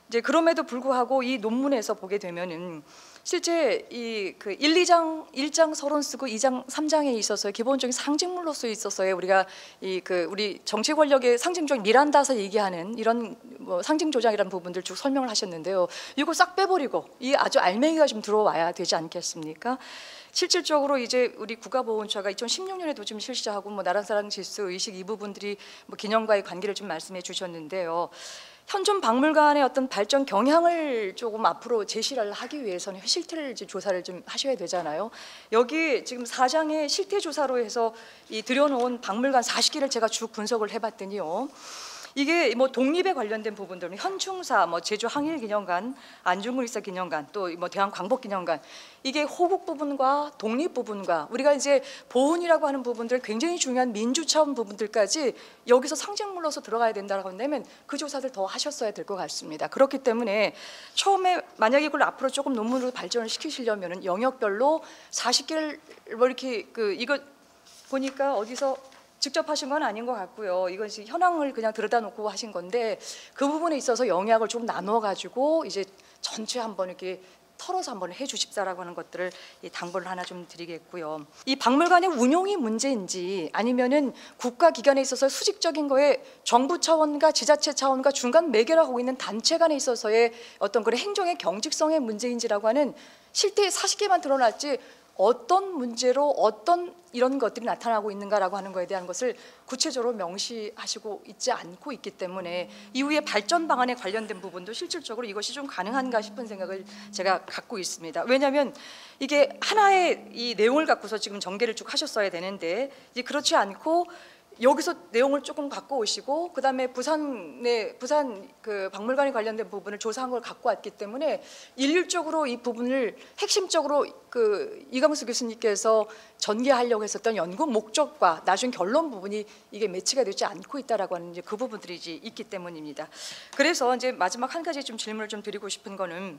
이제 그럼에도 불구하고 이 논문에서 보게 되면은 실제 이 1장 서론 쓰고 2장 3장에 있어서 기본적인 상징물로서 있어서의 우리가 우리 정치 권력의 상징적 미란다서 얘기하는 이런 상징 조장이라는 부분들 쭉 설명을 하셨는데요. 이거 싹 빼버리고 이 아주 알맹이가 좀 들어와야 되지 않겠습니까? 실질적으로 이제 우리 국가보훈처가 2016년에도 좀 실시하고 나라사랑 질서 의식 이 부분들이 기념과의 관계를 좀 말씀해 주셨는데요. 현존 박물관의 어떤 발전 경향을 조금 앞으로 제시를 하기 위해서는 실태를 이제 조사를 좀 하셔야 되잖아요. 여기 지금 4장의 실태 조사로 해서 이 들여놓은 박물관 40개를 제가 쭉 분석을 해봤더니요. 이게 독립에 관련된 부분들은 현충사, 제주 항일기념관, 안중근 기념관, 또 대한광복기념관, 이게 호국 부분과 독립 부분과 우리가 이제 보훈이라고 하는 부분들 굉장히 중요한 민주 차원 부분들까지 여기서 상징물로서 들어가야 된다고 한다면 그 조사들 더 하셨어야 될 것 같습니다. 그렇기 때문에 처음에 만약에 이걸 앞으로 조금 논문으로 발전을 시키시려면은 영역별로 40개를 이렇게 이거 보니까 어디서 직접 하신 건 아닌 것 같고요. 이건 현황을 그냥 들여다 놓고 하신 건데 그 부분에 있어서 영역을 좀 나눠 가지고 이제 전체 한번 이렇게 털어서 한번 해주십사라고 하는 것들을 당부를 하나 좀 드리겠고요. 이 박물관의 운용이 문제인지 아니면은 국가기관에 있어서 수직적인 거에 정부 차원과 지자체 차원과 중간 매개를 하고 있는 단체 간에 있어서의 어떤 그런 행정의 경직성의 문제인지라고 하는 실태 40개만 드러났지 어떤 문제로 어떤 이런 것들이 나타나고 있는가라고 하는 것에 대한 것을 구체적으로 명시하시고 있지 않고 있기 때문에 이후에 발전 방안에 관련된 부분도 실질적으로 이것이 좀 가능한가 싶은 생각을 제가 갖고 있습니다. 왜냐하면 이게 하나의 이 내용을 갖고서 지금 전개를 쭉 하셨어야 되는데 이제 그렇지 않고 여기서 내용을 조금 갖고 오시고 그다음에 부산 그 박물관에 관련된 부분을 조사한 걸 갖고 왔기 때문에 일률적으로 이 부분을 핵심적으로 그 이광수 교수님께서 전개하려고 했었던 연구 목적과 나중 결론 부분이 이게 매치가 되지 않고 있다라고 하는 이제 그 부분들이 이제 있기 때문입니다. 그래서 이제 마지막 한 가지 좀 질문을 좀 드리고 싶은 거는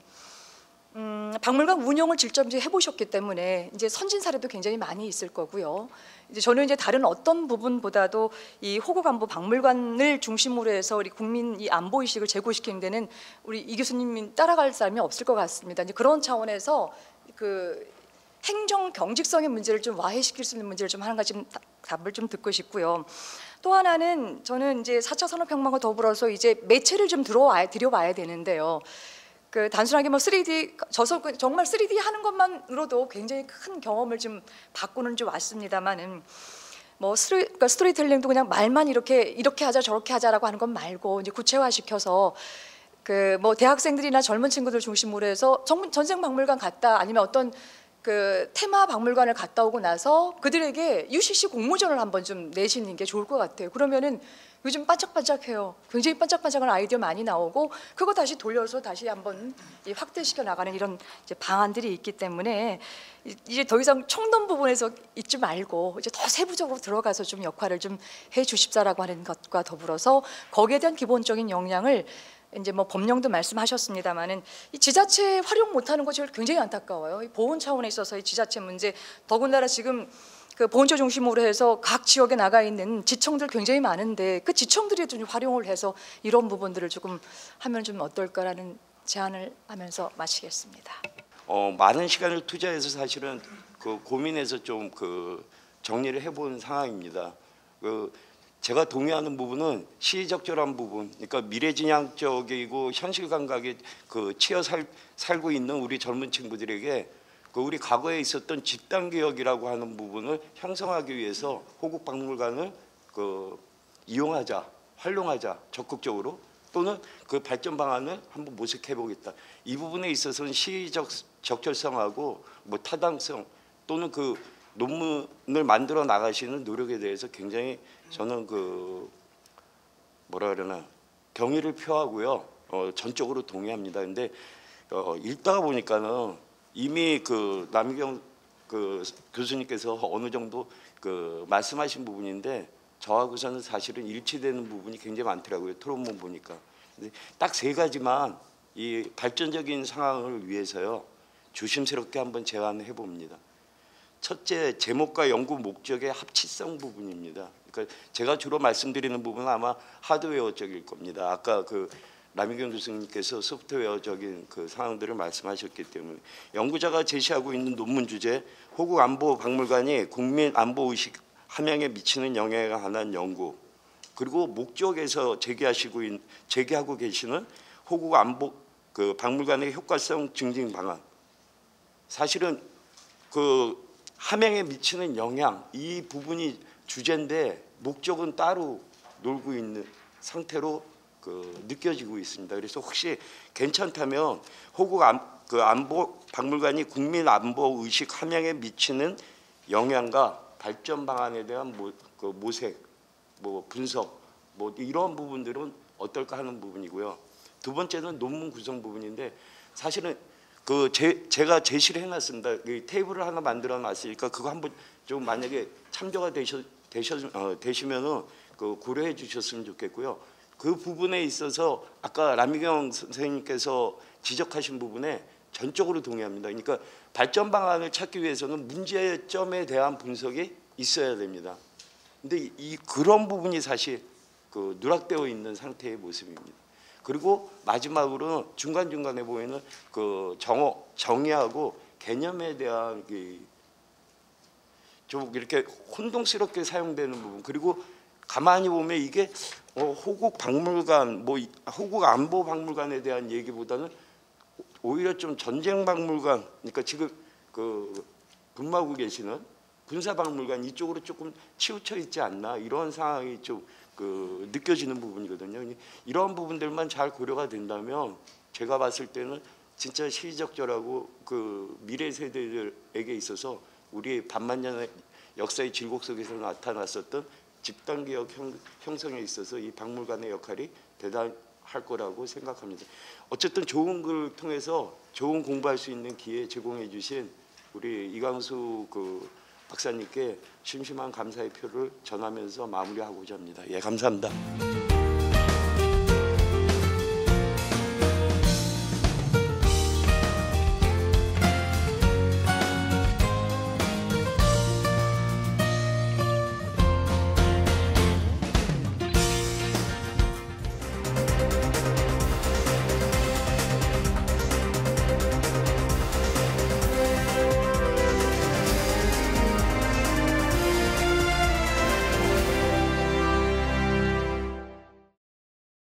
박물관 운영을 직접 이제 해보셨기 때문에 이제 선진 사례도 굉장히 많이 있을 거고요. 이제 저는 이제 다른 어떤 부분보다도 이 호국 안보 박물관을 중심으로 해서 우리 국민 이 안보 의식을 제고시키는 데는 우리 이 교수님 따라갈 사람이 없을 것 같습니다. 이제 그런 차원에서 그 행정 경직성의 문제를 좀 와해시킬 수 있는 문제를 좀 하는 가지 좀 답을 좀 듣고 싶고요. 또 하나는 저는 이제 4차 산업혁명과 더불어서 이제 매체를 좀 들여와야 되는데요. 그 단순하게 뭐 3D 정말 3D 하는 것만으로도 굉장히 큰 경험을 좀 받고는 좀 왔습니다만은 뭐 그러니까 스토리텔링도 그냥 말만 이렇게 하자 저렇게 하자라고 하는 것 말고 이제 구체화시켜서 그 뭐 대학생들이나 젊은 친구들 중심으로 해서 전생 박물관 갔다 아니면 어떤 그 테마 박물관을 갔다 오고 나서 그들에게 UCC 공모전을 한번 좀 내시는 게 좋을 것 같아요. 그러면은 요즘 반짝반짝해요. 굉장히 반짝반짝한 아이디어 많이 나오고 그거 다시 돌려서 다시 한번 확대시켜 나가는 이런 이제 방안들이 있기 때문에 이제 더 이상 총론 부분에서 있지 말고 이제 더 세부적으로 들어가서 좀 역할을 좀 해주십사라고 하는 것과 더불어서 거기에 대한 기본적인 역량을 이제 뭐 법령도 말씀하셨습니다만은 이 지자체 활용 못하는 것이 굉장히 안타까워요. 이 보훈 차원에 있어서 이 지자체 문제 더군다나 지금 그 보훈처 중심으로 해서 각 지역에 나가 있는 지청들 굉장이 많은데 그 지청들이 좀 활용을 해서 이런 부분들을 조금 하면 좀 어떨까라는 제안을 하면서 마치겠습니다. 많은 시간을 투자해서 사실은 그 고민해서 좀 그 정리를 해본 상황입니다. 제가 동의하는 부분은 시의적절한 부분, 그러니까 미래지향적이고 현실 감각에 그 치여 살고 있는 우리 젊은 친구들에게 그 우리 과거에 있었던 집단 기억이라고 하는 부분을 형성하기 위해서 호국 박물관을 그 이용하자, 활용하자 적극적으로 또는 그 발전 방안을 한번 모색해 보겠다. 이 부분에 있어서는 시의적 적절성하고 뭐 타당성 또는 그 논문을 만들어 나가시는 노력에 대해서 굉장히 저는 그 뭐라 그러나 경의를 표하고요. 전적으로 동의합니다. 근데 읽다가 보니까는 이미 그 남희경 그 교수님께서 어느 정도 그 말씀하신 부분인데 저하고서는 사실은 일치되는 부분이 굉장히 많더라고요. 토론문 보니까. 근데 딱 세 가지만 이 발전적인 상황을 위해서요. 조심스럽게 한번 제안해 봅니다. 첫째, 제목과 연구 목적의 합치성 부분입니다. 그러니까 제가 주로 말씀드리는 부분은 아마 하드웨어적일 겁니다. 아까 그 남희경 교수님께서 소프트웨어적인 그 상황들을 말씀하셨기 때문에 연구자가 제시하고 있는 논문 주제 호국 안보 박물관이 국민 안보 의식 함양에 미치는 영향에 관한 연구 그리고 목적에서 제기하고 계시는 호국 안보 그 박물관의 효과성 증진 방안 사실은 그 함양에 미치는 영향 이 부분이 주제인데 목적은 따로 놀고 있는 상태로 느껴지고 있습니다. 그래서 혹시 괜찮다면 호국 안보 박물관이 국민 안보 의식 함양에 미치는 영향과 발전 방안에 대한 모색, 분석, 이런 부분들은 어떨까 하는 부분이고요. 두 번째는 논문 구성 부분인데 사실은 제가 제시를 해놨습니다. 테이블을 하나 만들어 놨으니까 그거 한번 좀 만약에 참조가 되시면은 고려해 주셨으면 좋겠고요. 그 부분에 있어서 아까 남희경 선생님께서 지적하신 부분에 전적으로 동의합니다. 그러니까 발전 방안을 찾기 위해서는 문제점에 대한 분석이 있어야 됩니다. 근데 그런 부분이 사실 누락되어 있는 상태의 모습입니다. 그리고 마지막으로 중간중간에 보이는 정의하고 개념에 대한 좀 이렇게 혼동스럽게 사용되는 부분 그리고 가만히 보면 이게 호국 박물관 호국 안보 박물관에 대한 얘기보다는 오히려 좀 전쟁 박물관 그러니까 지금 근무하고 계시는 군사박물관 이쪽으로 조금 치우쳐 있지 않나 이런 상황이 좀 느껴지는 부분이거든요. 이러한 부분들만 잘 고려가 된다면 제가 봤을 때는 진짜 시의적절하고 미래 세대들에게 있어서 우리 반만년의 역사의 질곡 속에서 나타났었던 집단개혁 형성에 있어서 이 박물관의 역할이 대단할 거라고 생각합니다. 어쨌든 좋은 글 통해서 좋은 공부할 수 있는 기회 제공해 주신 우리 이광수 박사님께 심심한 감사의 표를 전하면서 마무리하고자 합니다. 예, 감사합니다.